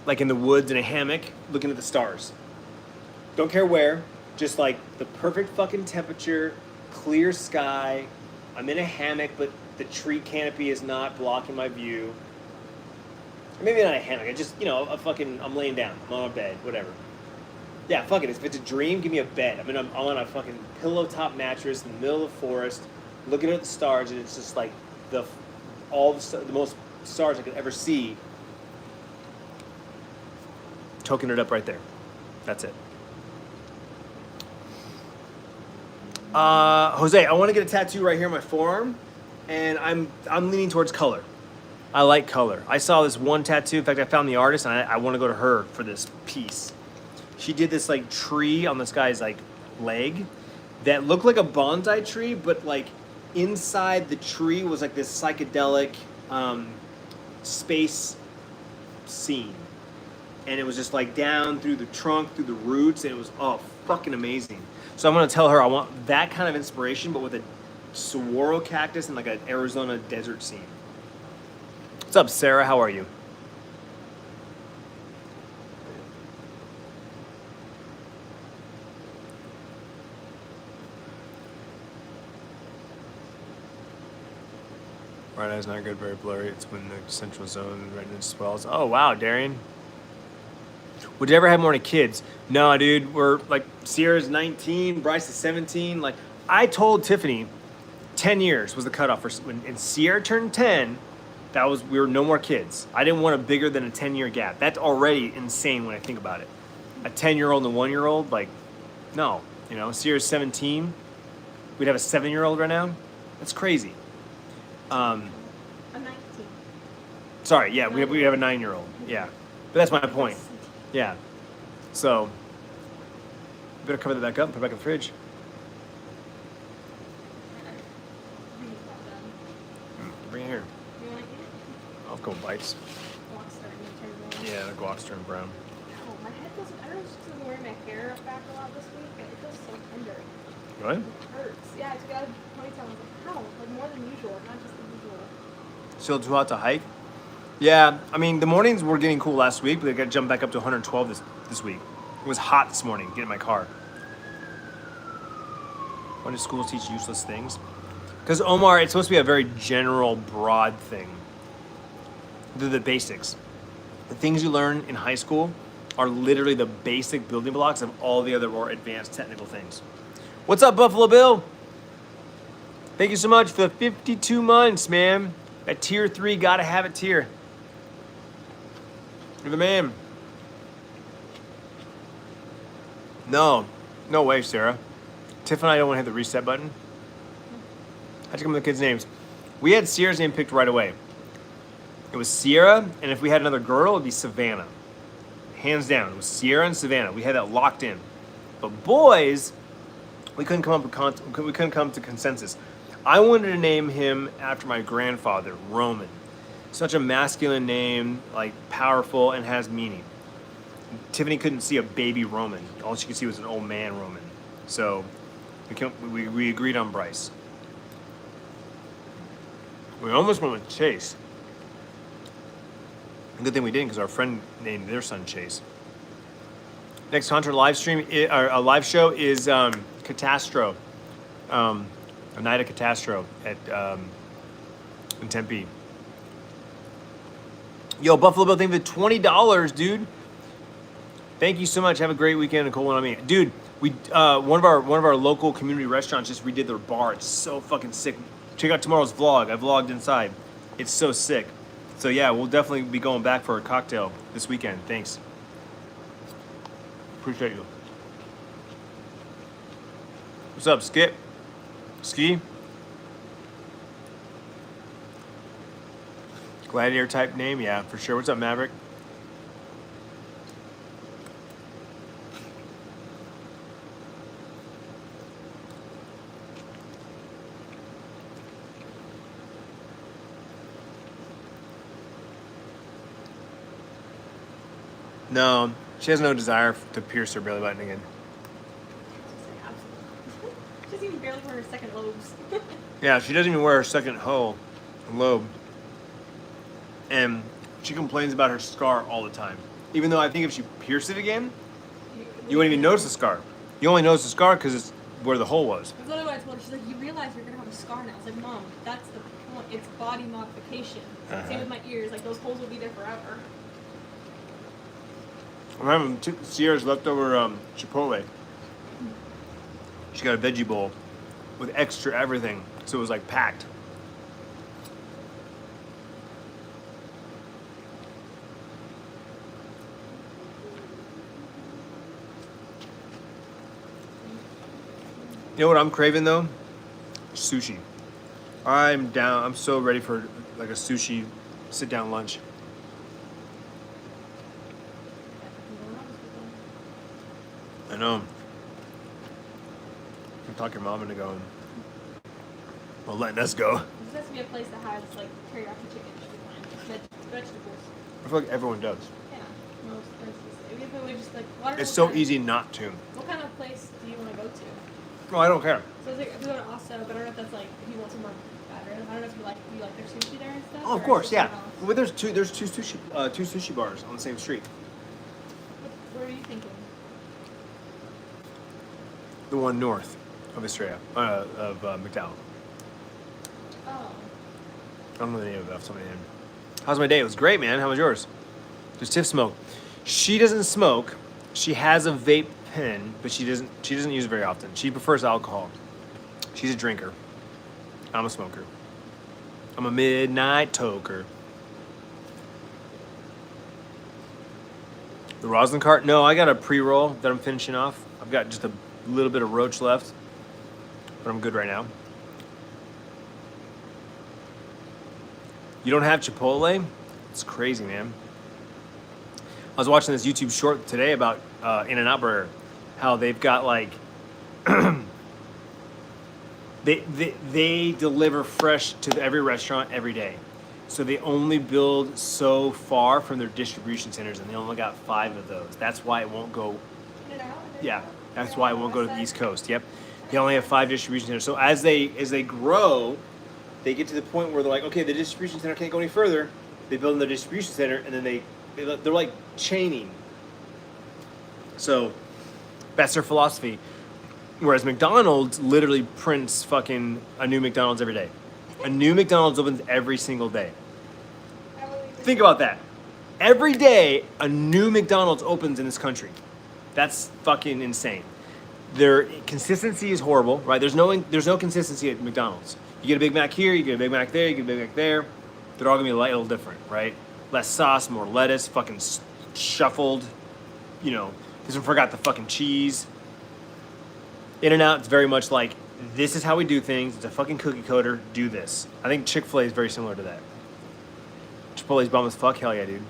like in the woods in a hammock, looking at the stars. Don't care where, just like the perfect fucking temperature, clear sky. I'm in a hammock, but the tree canopy is not blocking my view. Or maybe not a hammock, I just, I'm laying down, I'm on a bed, whatever. Yeah, fuck it, if it's a dream, give me a bed. I mean, I'm on a fucking pillow top mattress in the middle of the forest, looking at the stars, and it's just like the most stars I could ever see. Token it up right there. That's it. Jose, I want to get a tattoo right here on my forearm, and I'm leaning towards color. I like color. I saw this one tattoo. In fact, I found the artist, and I want to go to her for this piece. She did this like tree on this guy's like leg that looked like a bonsai tree, but like inside the tree was like this psychedelic space scene, and it was just like down through the trunk, through the roots, and it was fucking amazing. So I'm gonna tell her I want that kind of inspiration, but with a saguaro cactus and like an Arizona desert scene. What's up, Sarah? How are you? Right eye's not good, very blurry. It's when the central zone retina swells. Oh wow, Darian. Would you ever have more than kids? No, dude. We're like Sierra's 19, Bryce is 17. Like I told Tiffany, 10 years was the cutoff for when Sierra turned 10. We were no more kids. I didn't want a bigger than a 10-year gap. That's already insane when I think about it. A 10-year-old and a 1-year-old, like, no. Sierra's 17. We'd have a 7-year-old right now. That's crazy. I'm 19. Sorry, yeah, we have a 9-year-old. Yeah, but that's my point. Yeah. So, better cover that back up and put it back in the fridge. Bring it here. You want to eat it? I'll go bites. Guac's starting to turn brown. Yeah, the guac's turned brown. Oh, my head feels, I don't know, it's just 'cause I'm wearing my hair back a lot this week, and it feels so tender. Right? It hurts. Yeah, I took it out of the ponytail. I was like, how? Like more than usual, not just the usual. Still too hot to hike? Yeah, I mean, the mornings were getting cool last week, but they got to jump back up to 112 this week. It was hot this morning, getting in my car. Why do schools teach useless things? Because, Omar, it's supposed to be a very general, broad thing. They're the basics. The things you learn in high school are literally the basic building blocks of all the other more advanced technical things. What's up, Buffalo Bill? Thank you so much for the 52 months, man. At tier 3, gotta have it tier. You're the man. No way, Sarah. Tiff and I don't want to hit the reset button. How'd you come up with the kids' names? We had Sierra's name picked right away. It was Sierra, and if we had another girl, it'd be Savannah. Hands down, it was Sierra and Savannah. We had that locked in. But boys, we couldn't come up with we couldn't come to consensus. I wanted to name him after my grandfather, Roman. Such a masculine name, like powerful and has meaning. Tiffany couldn't see a baby Roman. All she could see was an old man Roman. So we agreed on Bryce. We almost went with Chase. Good thing we didn't, because our friend named their son Chase. Next Hunter live stream, a live show is Catastro, a night of Catastro at in Tempe. Yo, Buffalo Bill, thank you for $20, dude. Thank you so much. Have a great weekend and cool one on me, dude. We one of our local community restaurants just redid their bar. It's so fucking sick. Check out tomorrow's vlog. I vlogged inside. It's so sick. So yeah, we'll definitely be going back for a cocktail this weekend. Thanks. Appreciate you. What's up, Skip? Ski? Gladiator type name? Yeah, for sure. What's up, Maverick? No, she has no desire to pierce her belly button again. She doesn't even barely wear her second lobes. Yeah, she doesn't even wear her second lobe. And she complains about her scar all the time. Even though I think if she pierced it again, you wouldn't even notice the scar. You only notice the scar because it's where the hole was. That's literally what I told her. She's like, you realize you're going to have a scar now. I was like, Mom, that's the point. It's body modification. Same with my ears. Like, those holes will be there forever. I'm having Sierra's leftover Chipotle. She got a veggie bowl with extra everything, so it was like packed. You know what I'm craving though? Sushi. I'm down. I'm so ready for like a sushi sit-down lunch. I know. You talk your mom into going. Well, letting us go. There has to be a place that has like teriyaki chicken. Should be fine. Vegetables. I feel like everyone does. Yeah. Most places. Maybe if it was just like. Well, It's so easy not to. What kind of place do you want to go to? No, I don't care. So it's like if we go to Asa, but I don't know if that's like if you want some more better. I don't know if you like their sushi there and stuff. Oh, of or course, it's yeah. something else. Well, there's two sushi bars on the same street. What are you thinking? The one north of Estrella, McDowell. Oh. I don't know the name of it off the top of my head. How's my day? It was great, man. How was yours? Does Tiff smoke? She doesn't smoke. She has a vape pen, but she doesn't use it very often. She prefers alcohol. She's a drinker. I'm a smoker. I'm a midnight toker. The rosin cart? No, I got a pre-roll that I'm finishing off. I've got just a little bit of roach left, but I'm good right now. You don't have Chipotle? It's crazy, man. I was watching this YouTube short today about In-N-Out Burger, how they've got like they deliver fresh to every restaurant every day. So they only build so far from their distribution centers, and they only got 5 of those. That's why it won't go. Yeah, that's why it won't go to the East Coast. Yep, they only have 5 distribution centers. So as they grow, they get to the point where they're like, okay, the distribution center can't go any further. They build in their distribution center, and then they're like chaining. So that's their philosophy. Whereas McDonald's literally prints fucking a new McDonald's every day. A new McDonald's opens every single day. Think about that. Every day, a new McDonald's opens in this country. That's fucking insane. Their consistency is horrible, right? There's no consistency at McDonald's. You get a Big Mac here, you get a Big Mac there, you get a Big Mac there. They're all gonna be a little different, right? Less sauce, more lettuce, fucking shuffled. You know, this one forgot the fucking cheese. In-N-Out, it's very much like, this is how we do things. It's a fucking cookie cutter. Do this. I think Chick-fil-A is very similar to that. Chipotle's bomb as fuck. Hell yeah, dude.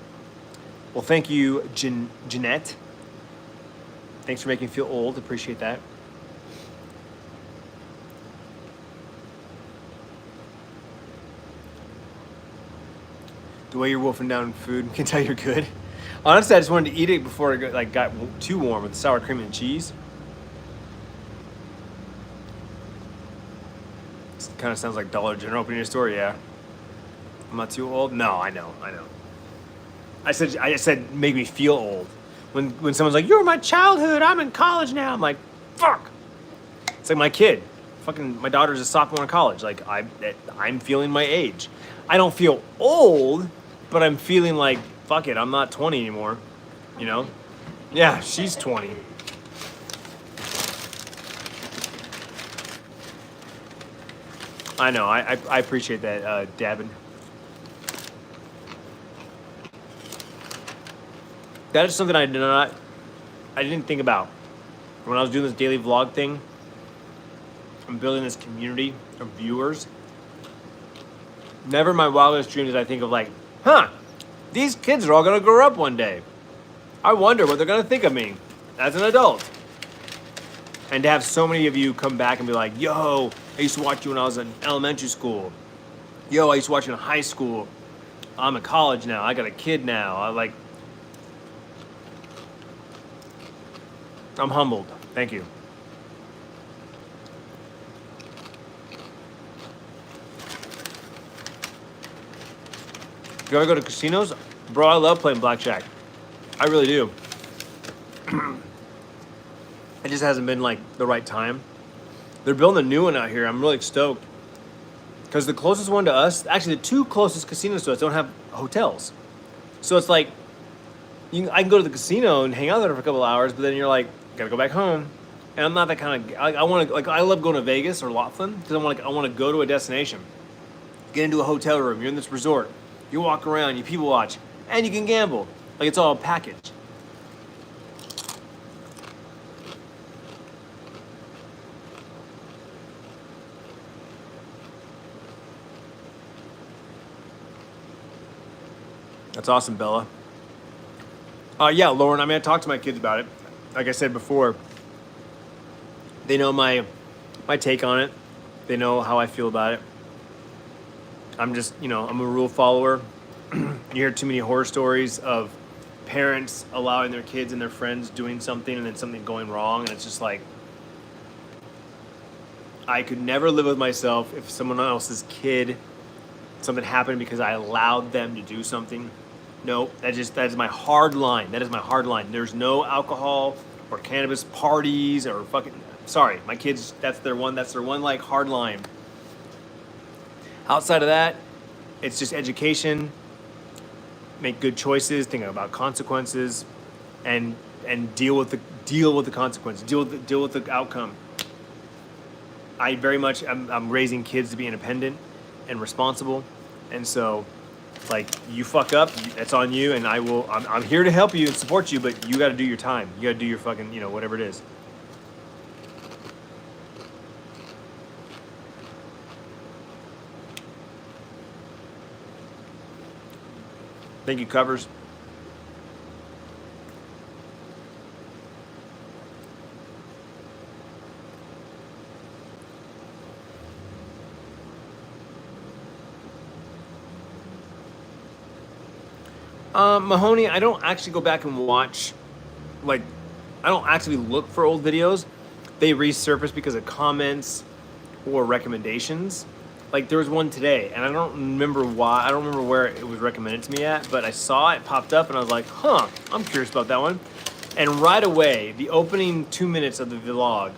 Well, thank you, Jeanette. Thanks for making me feel old. Appreciate that. The way you're wolfing down food can tell you're good. Honestly, I just wanted to eat it before it got too warm with sour cream and cheese. This kind of sounds like Dollar General opening a store, yeah. I'm not too old. No, I know. I said make me feel old. When someone's like, "You're my childhood. I'm in college now." I'm like, "Fuck." It's like my kid. Fucking my daughter's a sophomore in college. Like I'm feeling my age. I don't feel old, but I'm feeling like, fuck it, I'm not 20 anymore. You know? Yeah, she's 20. I know. I appreciate that, Davin. That is something I didn't think about when I was doing this daily vlog thing. I'm building this community of viewers. Never in my wildest dreams did I think of like, these kids are all gonna grow up one day. I wonder what they're gonna think of me as an adult. And to have so many of you come back and be like, yo, I used to watch you when I was in elementary school. Yo, I used to watch you in high school. I'm in college now. I got a kid now. I'm humbled. Thank you. You ever go to casinos? Bro, I love playing blackjack. I really do. It just hasn't been like the right time. They're building a new one out here. I'm really stoked. Because the closest one to us, actually the two closest casinos to us don't have hotels. So it's like, I can go to the casino and hang out there for a couple of hours, but then you're like, gotta go back home. And I'm not that kind of, I want to, like, I love going to Vegas or Laughlin because I want to go to a destination. Get into a hotel room, you're in this resort. You walk around, you people watch, and you can gamble. Like it's all a package. That's awesome, Bella. Yeah, Lauren, I talked to my kids about it. Like I said before, they know my take on it. They know how I feel about it. I'm just, I'm a rule follower. You hear too many horror stories of parents allowing their kids and their friends doing something and then something going wrong. And it's just like, I could never live with myself if someone else's kid, something happened because I allowed them to do something. No, that is my hard line. That is my hard line. There's no alcohol or cannabis parties or sorry, my kids, that's their one like hard line. Outside of that, it's just education, make good choices, think about consequences, and deal with the consequences, deal with the outcome. I very much I'm raising kids to be independent and responsible, and so like you fuck up, that's on you, and I'm here to help you and support you, but you got to do your time. You got to do your fucking whatever it is. Thank you, Covers. Mahoney, I don't actually go back and watch, I don't actually look for old videos. They resurface because of comments or recommendations. Like there was one today, and I don't remember why. I don't remember where it was recommended to me at, but I saw it popped up, and I was like, I'm curious about that one. And right away, the opening 2 minutes of the vlog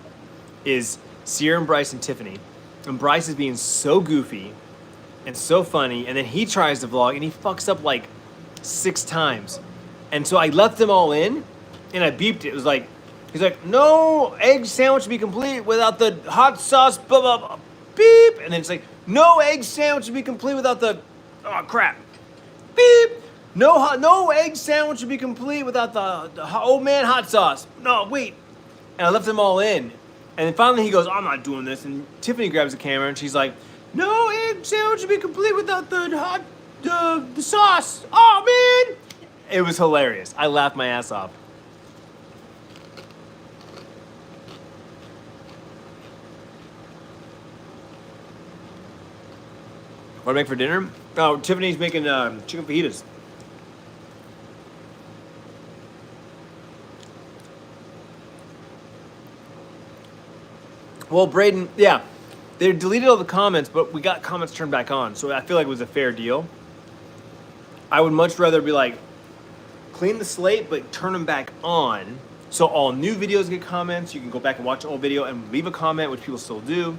is Sierra and Bryce and Tiffany. And Bryce is being so goofy and so funny, and then he tries to vlog, and he fucks up like 6 times. And so I left them all in, and I beeped it. It was like, he's like, no egg sandwich to be complete without the hot sauce, blah, blah, blah, beep. And then it's like, no egg sandwich to be complete without the, oh crap, beep. No egg sandwich to be complete without the old man hot sauce. No, wait. And I left them all in. And then finally he goes, I'm not doing this. And Tiffany grabs the camera and she's like, no egg sandwich to be complete without the sauce. Oh man. It was hilarious. I laughed my ass off. What do I make for dinner? Oh, Tiffany's making chicken fajitas. Well, Braden, yeah, they deleted all the comments, but we got comments turned back on, so I feel like it was a fair deal. I would much rather be like, clean the slate, but turn them back on, so all new videos get comments. You can go back and watch an old video and leave a comment, which people still do.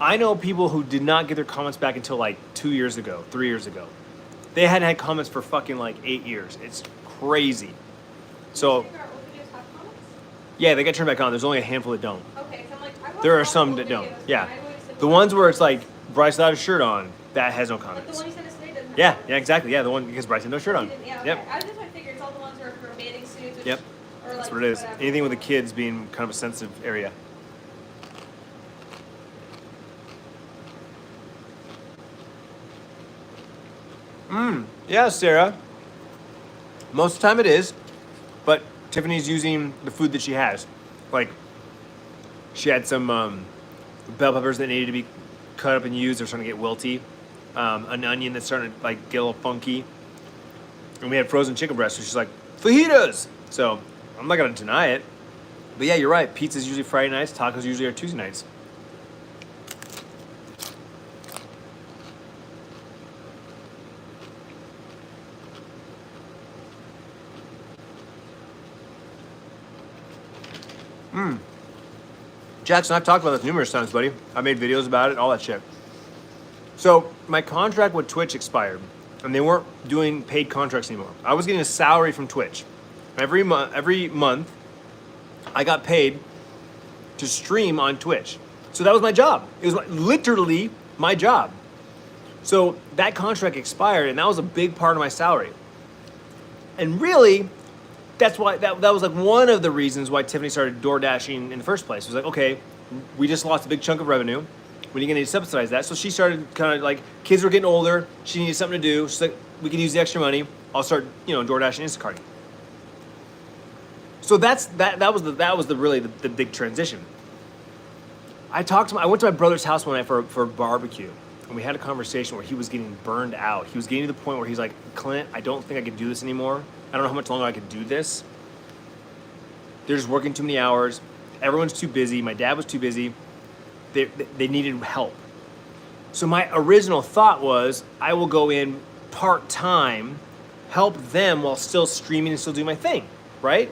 I know people who did not get their comments back until like 2 years ago, 3 years ago. They hadn't had comments for fucking like 8 years. It's crazy. So, yeah, they got turned back on. There's only a handful that don't. Okay, so I'm like, There are some that don't. Yeah. The ones where it's like Bryce without a shirt on, that has no Like the comments. one you sent us today doesn't have Yeah, comments. yeah, exactly. Yeah, the one because Bryce had no shirt on. Yeah, Yep. okay. I was just trying to figure it's all the ones who are for bathing suits. Which, Yep. Or That's like what it is. whatever. Anything with the kids being kind of a sensitive area. Yeah, Sarah. Most of the time it is, but Tiffany's using the food that she has. Like, she had some bell peppers that needed to be cut up and used. They're starting to get wilty. An onion that's starting to like get a little funky. And we had frozen chicken breast, so she's like, fajitas! So, I'm not gonna deny it. But yeah, you're right. Pizza's usually Friday nights, tacos usually are Tuesday nights. Jackson, I've talked about this numerous times, buddy. I made videos about it, all that shit. So my contract with Twitch expired, and they weren't doing paid contracts anymore. I was getting a salary from Twitch. Every month, I got paid to stream on Twitch. So that was my job. It was literally my job. So that contract expired, and that was a big part of my salary. And really, that's why that was like one of the reasons why Tiffany started door dashing in the first place. It was like, okay, we just lost a big chunk of revenue. When are you gonna need to subsidize that? So she started kind of like, kids were getting older. She needed something to do. She's like, we can use the extra money. I'll start, door dashing, Instacarting. So that was the really the big transition. I went to my brother's house one night for a barbecue, and we had a conversation where he was getting burned out. He was getting to the point where he's like, Clint, I don't think I can do this anymore. I don't know how much longer I could do this. They're just working too many hours. Everyone's too busy. My dad was too busy. They needed help. So my original thought was, I will go in part-time, help them while still streaming and still doing my thing, right?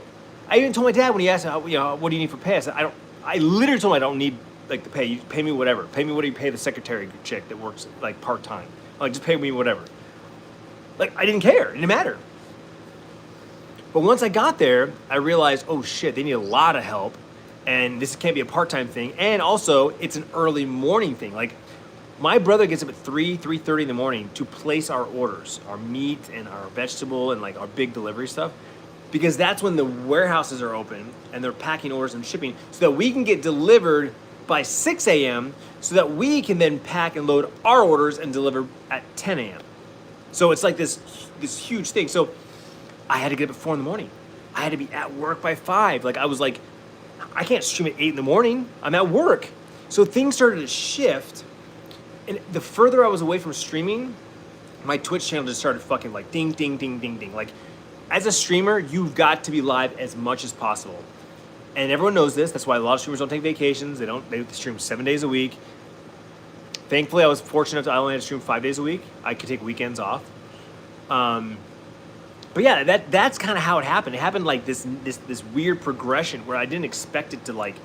I even told my dad when he asked, what do you need for pay? I said, I literally told him I don't need like the pay. You pay me whatever. Pay me what do you pay the secretary chick that works like part-time. Like, just pay me whatever. Like, I didn't care. It didn't matter. But once I got there, I realized, oh shit, they need a lot of help. And this can't be a part-time thing. And also, it's an early morning thing. Like, my brother gets up at 3:30 in the morning to place our orders, our meat and our vegetable and like our big delivery stuff. Because that's when the warehouses are open and they're packing orders and shipping so that we can get delivered by 6 a.m. so that we can then pack and load our orders and deliver at 10 a.m. So it's like this huge thing. So I had to get up at 4 in the morning. I had to be at work by 5. Like, I was like, I can't stream at 8 in the morning. I'm at work. So things started to shift. And the further I was away from streaming, my Twitch channel just started fucking like ding, ding, ding, ding, ding. Like, as a streamer, you've got to be live as much as possible. And everyone knows this. That's why a lot of streamers don't take vacations. They stream 7 days a week. Thankfully, I was fortunate enough to I only had to stream 5 days a week. I could take weekends off. But yeah, that's kind of how it happened. It happened like this weird progression where I didn't expect it to like,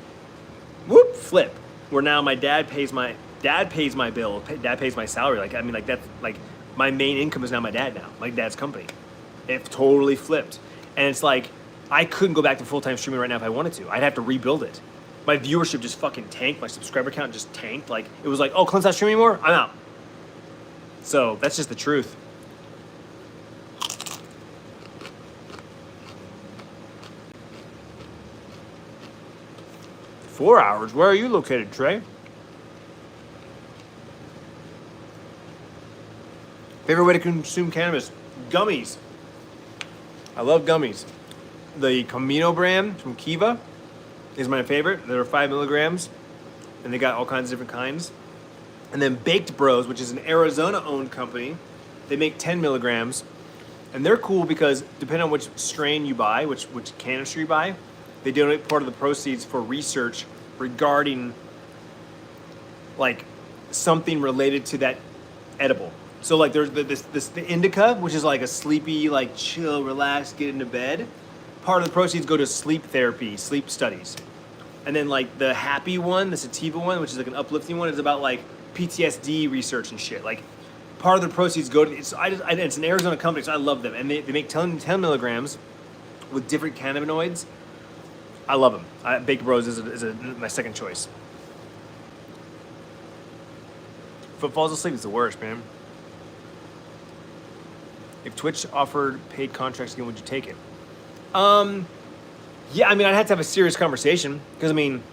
whoop, flip. Where now my dad pays my bill. Dad pays my salary. Like, I mean, like that's like my main income is now my dad's company. It totally flipped. And it's like, I couldn't go back to full-time streaming right now if I wanted to. I'd have to rebuild it. My viewership just fucking tanked. My subscriber count just tanked. Like, it was like, oh, Clint's not streaming anymore? I'm out. So that's just the truth. "4 hours? Where are you located, Trey?" Favorite way to consume cannabis? Gummies. I love gummies. The Camino brand from Kiva is my favorite. They're 5 milligrams, and they got all kinds of different kinds. And then Baked Bros, which is an Arizona-owned company, they make 10 milligrams. And they're cool because depending on which strain you buy, which canister you buy, they donate part of the proceeds for research regarding like something related to that edible. So like there's the indica, which is like a sleepy, like chill, relax, get into bed. Part of the proceeds go to sleep therapy, sleep studies. And then like the happy one, the sativa one, which is like an uplifting one, is about like PTSD research and shit. Like part of the proceeds go to, it's an Arizona company, so I love them. And they make 10 milligrams with different cannabinoids. I love them. Baked Bros is my second choice. If it falls asleep, it's the worst, man. If Twitch offered paid contracts again, would you take it? Yeah, I mean, I'd have to have a serious conversation because, I mean,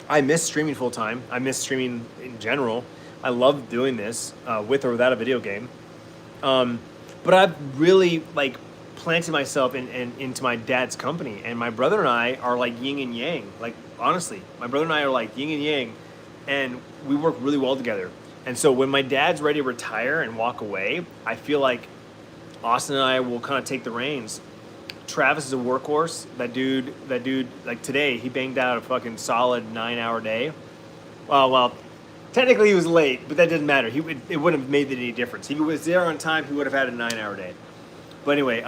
I miss streaming full time. I miss streaming in general. I love doing this with or without a video game. But I've really like planted myself into my dad's company, and my brother and I are like yin and yang. Like honestly, my brother and I are like yin and yang, and we work really well together. And so when my dad's ready to retire and walk away, I feel like Austin and I will kind of take the reins. Travis is a workhorse. That dude, like today, he banged out a fucking solid 9-hour day. Well, technically he was late, but that didn't matter. It wouldn't have made any difference. If he was there on time, he would have had a 9-hour day. But anyway,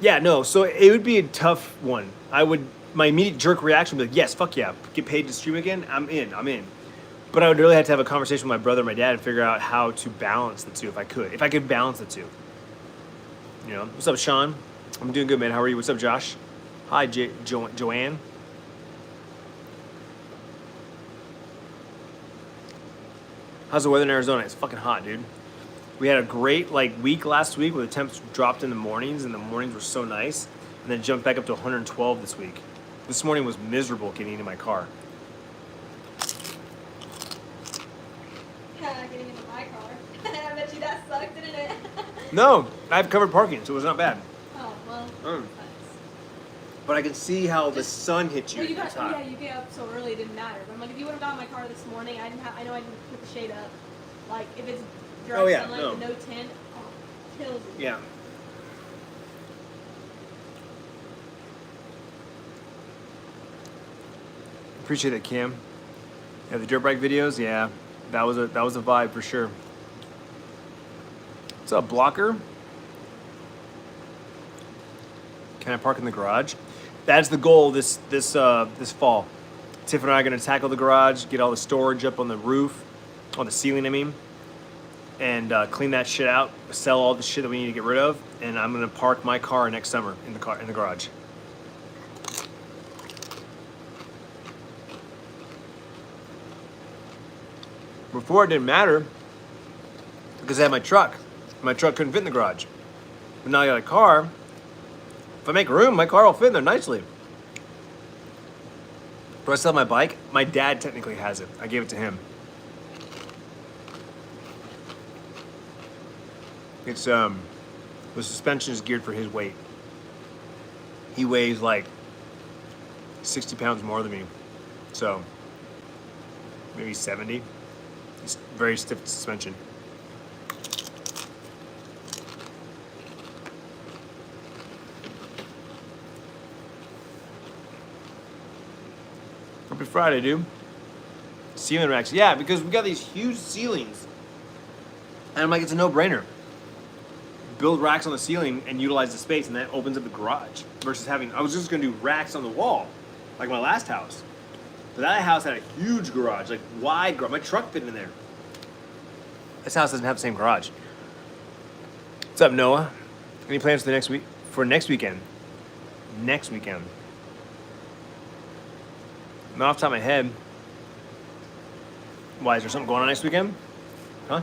yeah, no, so it would be a tough one. My immediate jerk reaction would be like, yes, fuck yeah, get paid to stream again, I'm in. But I would really have to have a conversation with my brother and my dad and figure out how to balance the two if I could balance the two. You know, what's up, Sean? I'm doing good, man. How are you? What's up, Josh? Hi, Joanne. How's the weather in Arizona? It's fucking hot, dude. We had a great week last week where the temps dropped in the mornings and the mornings were so nice, and then jumped back up to 112 this week. This morning was miserable getting into my car. Getting into my car. I bet you that sucked, didn't it? No, I have covered parking, so it was not bad. Oh, well, Mm. nice. But I can see how the sun hit you. Well, It's hot. yeah, you get up so early, it didn't matter. But I'm like, if you would have got in my car this morning, I know I didn't put the shade up. Like, if it's direct Oh, yeah, sunlight no. with no tint, oh, kills you. Yeah. Appreciate it, Kim. Yeah, the dirt bike videos, yeah, that was a vibe for sure. What's up, Blocker? Can I park in the garage? That's the goal this fall. Tiff and I are gonna tackle the garage, get all the storage up on the roof, on the ceiling, I mean, and clean that shit out, sell all the shit that we need to get rid of, and I'm gonna park my car next summer in the garage. Before it didn't matter because I had my truck. My truck couldn't fit in the garage. But now I got a car. If I make room, my car will fit in there nicely. Do I still have my bike? My dad technically has it. I gave it to him. It's the suspension is geared for his weight. He weighs like 60 pounds more than me. So maybe 70. It's very stiff suspension. Happy Friday, dude. Ceiling racks. Yeah, because we got these huge ceilings. And I'm like, it's a no-brainer. Build racks on the ceiling and utilize the space, and that opens up the garage. Versus I was just gonna do racks on the wall, like my last house. But that house had a huge garage, like wide garage. My truck fit in there. This house doesn't have the same garage. What's up, Noah? Any plans for the next week? For next weekend? Next weekend. Not off the top of my head. Why, is there something going on next weekend? Huh?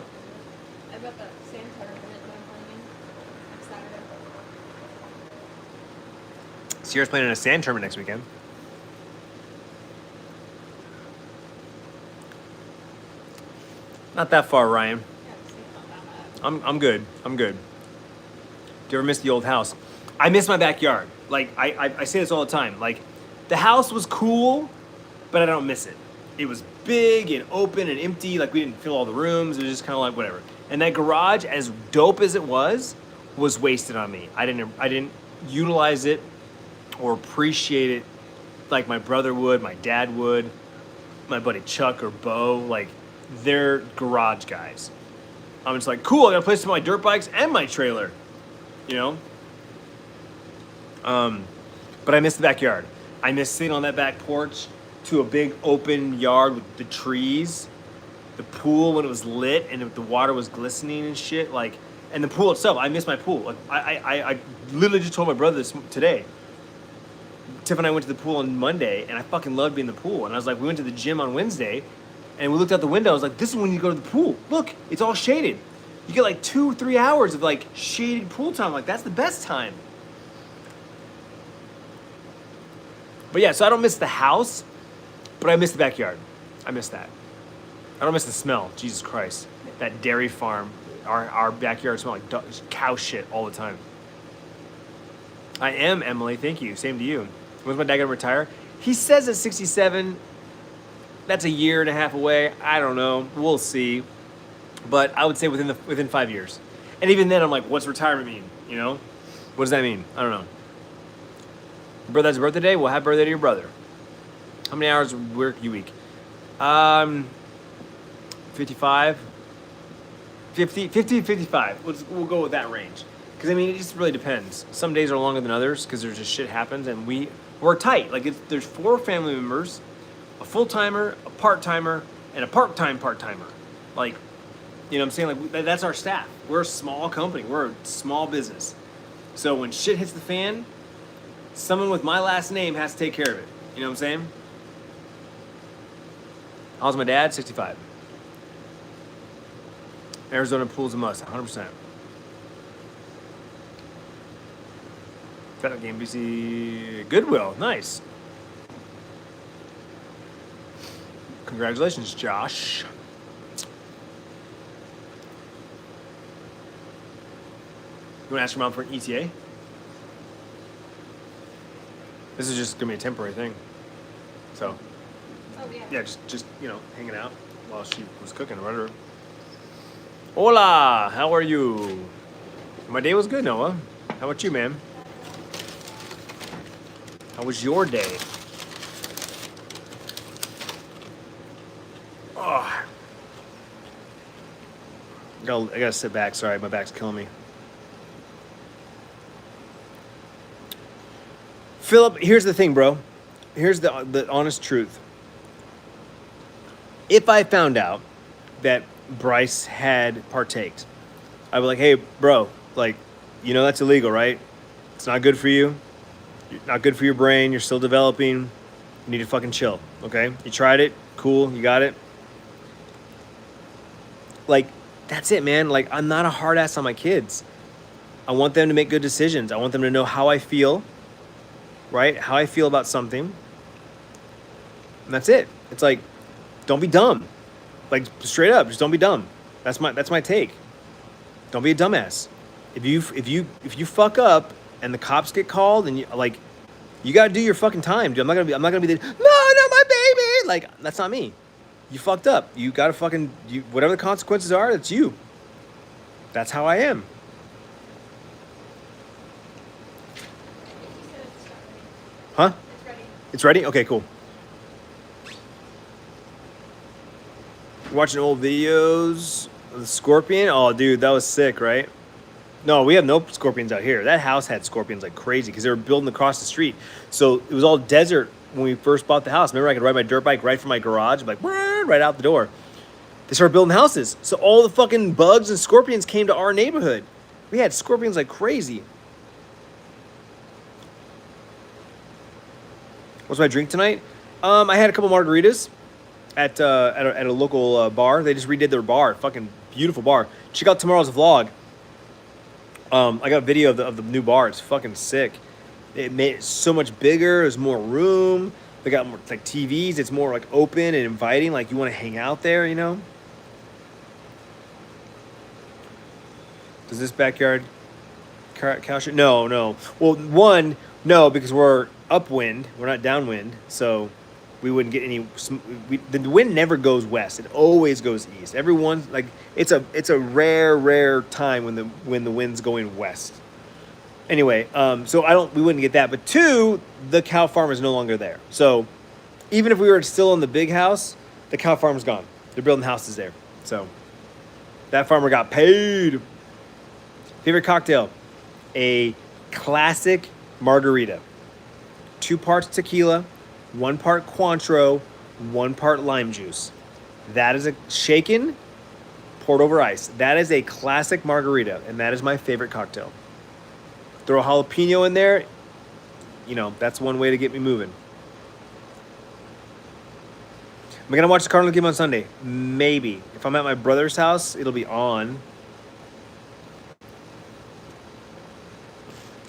I've got the sand tournament that I'm playing next Saturday. Sierra's playing in a sand tournament next weekend. Not that far, Ryan. Yeah, it's not that bad. I'm good. Do you ever miss the old house? I miss my backyard. Like, I say this all the time. Like, the house was cool, but I don't miss it. it was big and open and empty. Like we didn't fill all the rooms. It was just kind of like whatever. And that garage, as dope as it was wasted on me. I didn't utilize it or appreciate it like my brother would, my dad would, my buddy Chuck or Bo. Like they're garage guys. I'm just like, cool, I got a place to put my dirt bikes and my trailer, you know? But I miss the backyard. I miss sitting on that back porch to a big open yard with the trees, the pool when it was lit and the water was glistening and shit. Like, and the pool itself, I miss my pool. Like, I literally just told my brother this today. Tiff and I went to the pool on Monday, and I fucking loved being in the pool. And I was like, we went to the gym on Wednesday, and we looked out the window. I was like, this is when you go to the pool. Look, it's all shaded. You get like 2-3 hours of like shaded pool time. Like, that's the best time. But yeah, so I don't miss the house, but I miss the backyard. I miss that. I don't miss the smell. Jesus Christ. That dairy farm, our backyard smell like cow shit all the time. I am, Emily. Thank you. Same to you. When's my dad gonna retire? He says at 67. That's a year and a half away. I don't know. We'll see. But I would say within 5 years. And even then, I'm like, what's retirement mean? You know? What does that mean? I don't know. Your brother has a birthday today? Well, happy birthday to your brother. How many hours work you week? 55. 50, 55. We'll go with that range. Because, I mean, it just really depends. Some days are longer than others because there's just shit happens. And we're tight. Like, there's 4 family members, a full-timer, a part-timer, and a part-timer. Like, you know what I'm saying? Like, that's our staff. We're a small company. We're a small business. So when shit hits the fan, someone with my last name has to take care of it. You know what I'm saying? How's my dad? 65. Arizona pool's a must, 100%. Fat Game BC Goodwill, nice. Congratulations, Josh. You want to ask your mom for an ETA? This is just gonna be a temporary thing. So, yeah, just you know, hanging out while she was cooking or whatever. Hola, how are you? My day was good, Noah. How about you, man? How was your day? Oh. I gotta sit back. Sorry, my back's killing me. Philip, here's the thing, bro. Here's the honest truth. If I found out that Bryce had partaked, I'd be like, hey, bro, like, you know that's illegal, right? It's not good for you. Not good for your brain. You're still developing. You need to fucking chill, okay? You tried it. Cool. You got it. Like, that's it, man. Like, I'm not a hard ass on my kids. I want them to make good decisions. I want them to know how I feel, right? How I feel about something. And that's it. It's like, don't be dumb. Like, straight up, just don't be dumb. That's my take. Don't be a dumbass. If you fuck up and the cops get called and you gotta do your fucking time, dude. I'm not gonna be the no, my baby. Like, that's not me. You fucked up. You gotta fucking whatever the consequences are, that's you. That's how I am. Huh? It's ready. It's ready? Okay, cool. Watching old videos of the scorpion. Oh, dude, that was sick, right? No, we have no scorpions out here. That house had scorpions like crazy because they were building across the street. So it was all desert when we first bought the house. Remember, I could ride my dirt bike right from my garage, like right out the door. They started building houses. So all the fucking bugs and scorpions came to our neighborhood. We had scorpions like crazy. What's my drink tonight? I had a couple margaritas at a local bar. They just redid their bar. Fucking beautiful bar. Check out tomorrow's vlog. I got a video of the new bar. It's fucking sick. It made it so much bigger. There's more room. They got more like TVs. It's more like open and inviting. Like you want to hang out there, you know? Does this backyard cow shit? No. Well, one, no, because we're upwind. We're not downwind. So we wouldn't get any. The wind never goes west; it always goes east. Everyone like it's a rare time when the wind's going west. Anyway, so we wouldn't get that. But two, the cow farm is no longer there. So even if we were still in the big house, the cow farm's gone. They're building houses there. So that farmer got paid. Favorite cocktail? A classic margarita. 2 parts tequila, 1 part Cointreau, 1 part lime juice. That is a shaken, poured over ice. That is a classic margarita, and that is my favorite cocktail. Throw a jalapeno in there, that's one way to get me moving. Am I going to watch the Cardinal game on Sunday? Maybe. If I'm at my brother's house, it'll be on.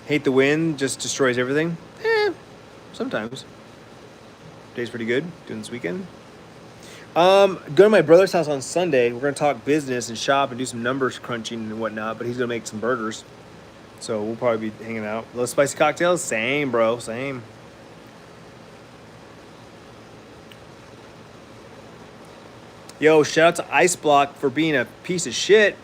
Hate the wind, just destroys everything. Sometimes. Day's pretty good, doing this weekend. Go to my brother's house on Sunday. We're going to talk business and shop and do some numbers crunching and whatnot, but he's going to make some burgers. So we'll probably be hanging out. Little spicy cocktails? Same, bro. Same. Yo, shout out to Ice Block for being a piece of shit.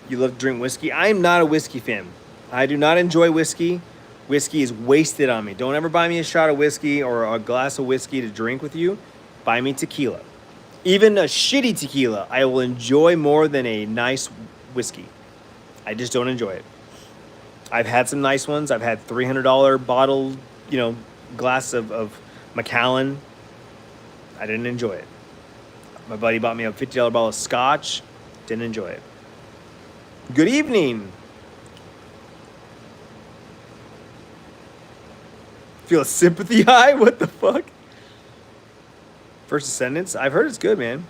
You love to drink whiskey? I'm not a whiskey fan. I do not enjoy whiskey. Whiskey is wasted on me. Don't ever buy me a shot of whiskey or a glass of whiskey to drink with you. Buy me tequila. Even a shitty tequila, I will enjoy more than a nice whiskey. I just don't enjoy it. I've had some nice ones. I've had $300 bottle, glass of Macallan. I didn't enjoy it. My buddy bought me a $50 bottle of scotch. Didn't enjoy it. Good evening. Feel a sympathy high? What the fuck? First Descendants? I've heard it's good, man.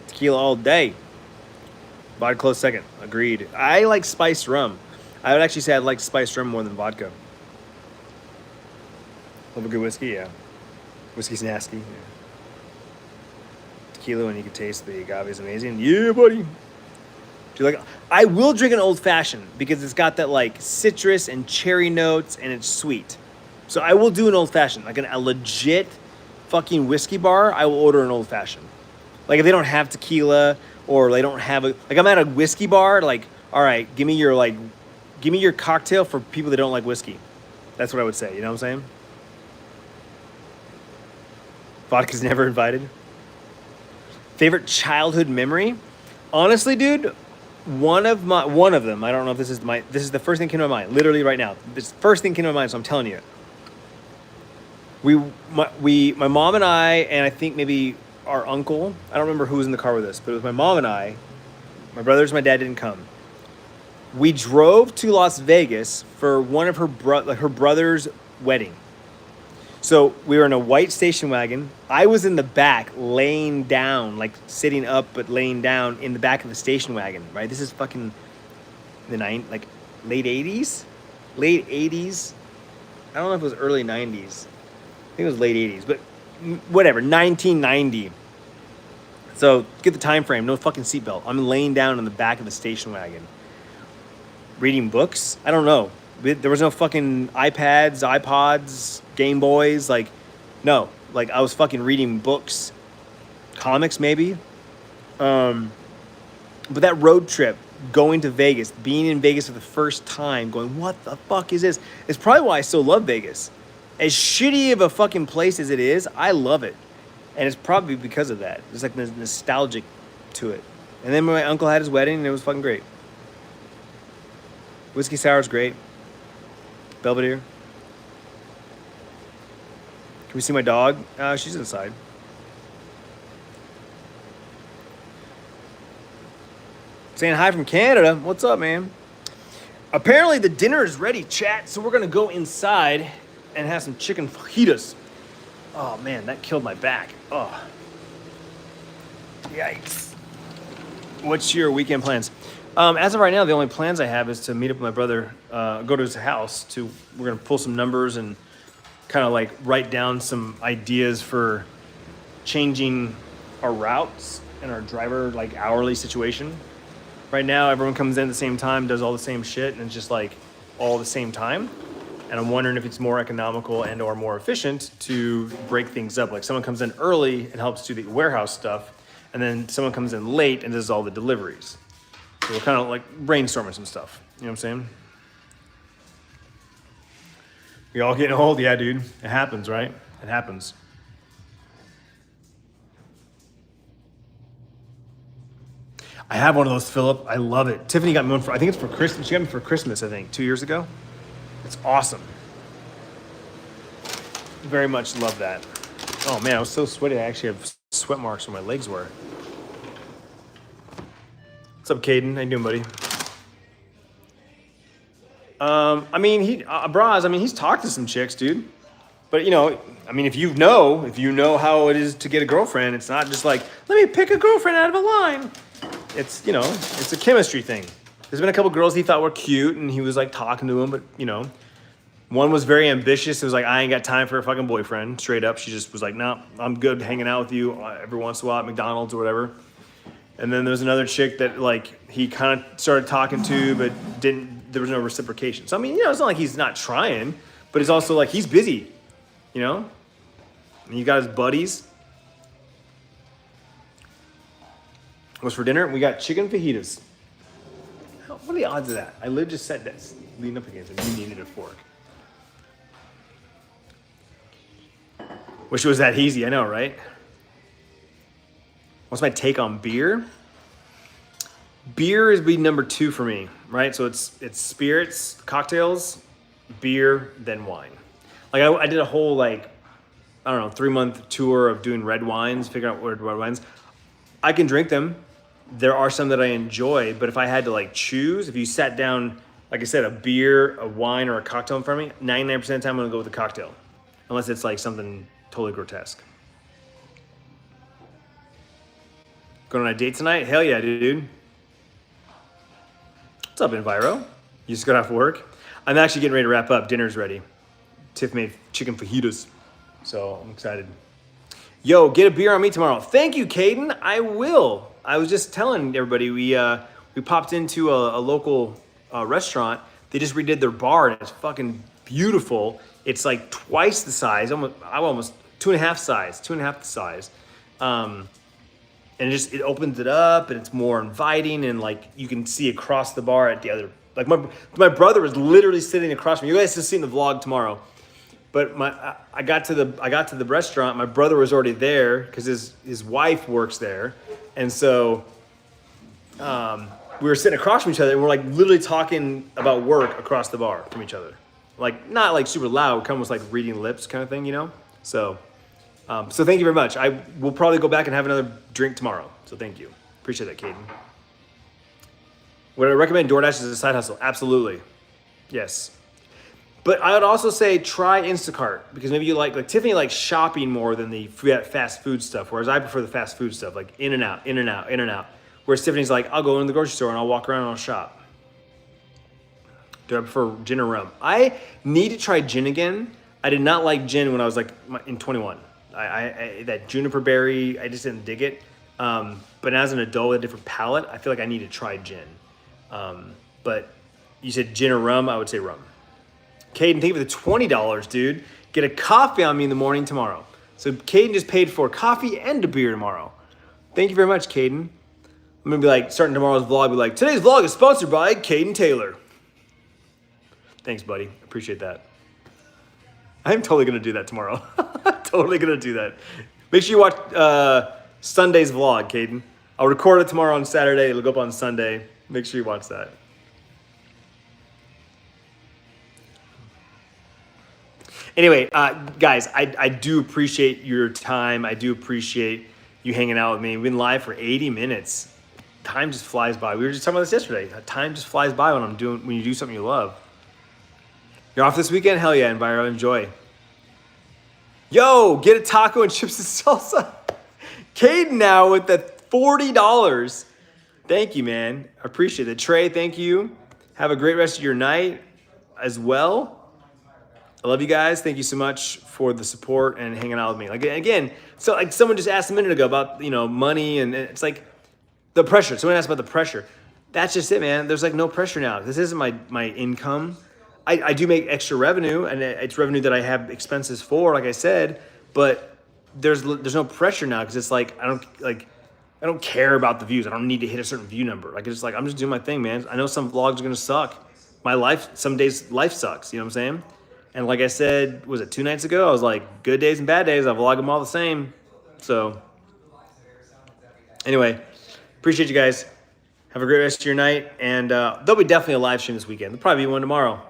Tequila all day. Vodka close second. Agreed. I like spiced rum. I would actually say I like spiced rum more than vodka. Love a good whiskey, yeah. Whiskey's nasty. Yeah. Tequila when you can taste the agave is amazing. Yeah, buddy. Do you like? I will drink an old fashioned because it's got that like citrus and cherry notes and it's sweet. So I will do an old fashioned, like a legit fucking whiskey bar. I will order an old fashioned. Like if they don't have tequila or they don't have I'm at a whiskey bar. Like, all right, give me your cocktail for people that don't like whiskey. That's what I would say. You know what I'm saying? Vodka's never invited. Favorite childhood memory? Honestly, dude. One of them, I don't know if this is the first thing that came to my mind, literally right now. This first thing came to my mind, so I'm telling you. My mom and I think maybe our uncle, I don't remember who was in the car with us, but it was my mom and I, my brothers, my dad didn't come. We drove to Las Vegas for one of her brother's wedding. So we were in a white station wagon. I was in the back laying down, like sitting up but laying down in the back of the station wagon, right? This is fucking late 80s? Late 80s? I don't know if it was early 90s. I think it was late 80s, but whatever, 1990. So get the time frame, no fucking seatbelt. I'm laying down in the back of the station wagon. Reading books? I don't know. There was no fucking iPads, iPods, Game Boys. No. I was fucking reading books. Comics, maybe. But that road trip, going to Vegas, being in Vegas for the first time, going, what the fuck is this? It's probably why I still love Vegas. As shitty of a fucking place as it is, I love it. And it's probably because of that. There's like nostalgic to it. And then my uncle had his wedding, and it was fucking great. Whiskey sour's great. Belvedere. Can we see my dog? She's inside. Saying hi from Canada. What's up, man? Apparently the dinner is ready, chat. So we're going to go inside and have some chicken fajitas. Oh, man, that killed my back. Oh. Yikes. What's your weekend plans? As of right now, the only plans I have is to meet up with my brother, go to his house. We're going to pull some numbers and kind of write down some ideas for changing our routes and our driver hourly situation. Right now, everyone comes in at the same time, does all the same shit, and it's just like all the same time. And I'm wondering if it's more economical and or more efficient to break things up. Like someone comes in early and helps do the warehouse stuff, and then someone comes in late and does all the deliveries. So we're kind of like brainstorming some stuff. You know what I'm saying? We all getting old? Yeah, dude. It happens, right? It happens. I have one of those, Philip. I love it. Tiffany got me one for, I think it's for Christmas. She got me for Christmas, I think, 2 years ago. It's awesome. Very much love that. Oh man, I was so sweaty. I actually have sweat marks where my legs were. What's up, Caden? How you doing, buddy? I mean, he's talked to some chicks, dude. But if you know how it is to get a girlfriend, it's not just like, let me pick a girlfriend out of a line. It's a chemistry thing. There's been a couple girls he thought were cute, and he was like talking to them, but one was very ambitious. It was like, I ain't got time for a fucking boyfriend. Straight up, she just was like, no, I'm good hanging out with you every once in a while at McDonald's or whatever. And then there was another chick that like he kind of started talking to, but there was no reciprocation. So I mean, it's not like he's not trying, but it's also like he's busy, and he got his buddies. What's for dinner? We got chicken fajitas. What are the odds of that? I literally just said this, leaning up against it. You needed a fork. Wish it was that easy. I know, right? What's my take on beer? Beer is be number 2 for me, right? So it's spirits, cocktails, beer, then wine. Like I did a whole 3-month tour of doing red wines, figuring out what red wines. I can drink them. There are some that I enjoy, but if I had to choose, if you sat down, like I said, a beer, a wine, or a cocktail in front of me, 99% of the time I'm gonna go with the cocktail, unless it's like something totally grotesque. Going on a date tonight? Hell yeah, dude. What's up, Enviro? You just got off work? I'm actually getting ready to wrap up. Dinner's ready. Tiff made chicken fajitas, so I'm excited. Yo, get a beer on me tomorrow. Thank you, Caden. I will. I was just telling everybody we popped into a local restaurant. They just redid their bar, and it's fucking beautiful. It's like twice the size, almost 2.5 the size. And it opens it up, and it's more inviting, and you can see across the bar at the other. Like my brother was literally sitting across from me. You guys will see in the vlog tomorrow. But I got to the restaurant. My brother was already there because his wife works there, and so we were sitting across from each other, and we're literally talking about work across the bar from each other. Not super loud, kind of almost reading lips kind of thing, So, so thank you very much. I will probably go back and have another drink tomorrow. So thank you. Appreciate that, Caden. Would I recommend DoorDash as a side hustle? Absolutely. Yes. But I would also say try Instacart, because maybe you like Tiffany likes shopping more than the fast food stuff, whereas I prefer the fast food stuff, like in and out, in and out, in and out. Whereas Tiffany's like, I'll go in the grocery store and I'll walk around and I'll shop. Do I prefer gin or rum? I need to try gin again. I did not like gin when I was in 21. I that juniper berry, I just didn't dig it. But as an adult with a different palate, I feel like I need to try gin. But you said gin or rum, I would say rum. Caden, thank you for the $20, dude. Get a coffee on me in the morning tomorrow. So Caden just paid for coffee and a beer tomorrow. Thank you very much, Caden. I'm gonna be starting tomorrow's vlog, today's vlog is sponsored by Caden Taylor. Thanks, buddy. Appreciate that. I'm totally gonna do that tomorrow. Totally gonna do that. Make sure you watch Sunday's vlog, Caden. I'll record it tomorrow on Saturday. It'll go up on Sunday. Make sure you watch that. Anyway, guys, I do appreciate your time. I do appreciate you hanging out with me. We've been live for 80 minutes. Time just flies by. We were just talking about this yesterday. Time just flies by when you do something you love. You're off this weekend? Hell yeah, Enviro. Enjoy. Yo, get a taco and chips and salsa. Caden now with the $40. Thank you, man. I appreciate it. Trey, thank you. Have a great rest of your night as well. I love you guys. Thank you so much for the support and hanging out with me. Again, so someone just asked a minute ago about, money, and it's the pressure. Someone asked about the pressure. that's just it, man. There's like no pressure now. This isn't my income. I do make extra revenue, and it's revenue that I have expenses for, like I said. But there's no pressure now because it's like I don't care about the views. I don't need to hit a certain view number. Like it's like I'm just doing my thing, man. I know some vlogs are gonna suck. My life, some days life sucks. You know what I'm saying? And like I said, was it 2 nights ago? I was like, good days and bad days. I vlog them all the same. So anyway, appreciate you guys. Have a great rest of your night. And there'll be definitely a live stream this weekend. There'll probably be one tomorrow.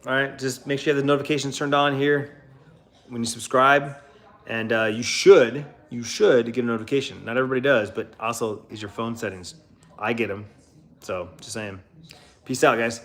All right, just make sure you have the notifications turned on here when you subscribe. And you should get a notification. Not everybody does, but also is your phone settings. I get them. So just saying. Peace out, guys.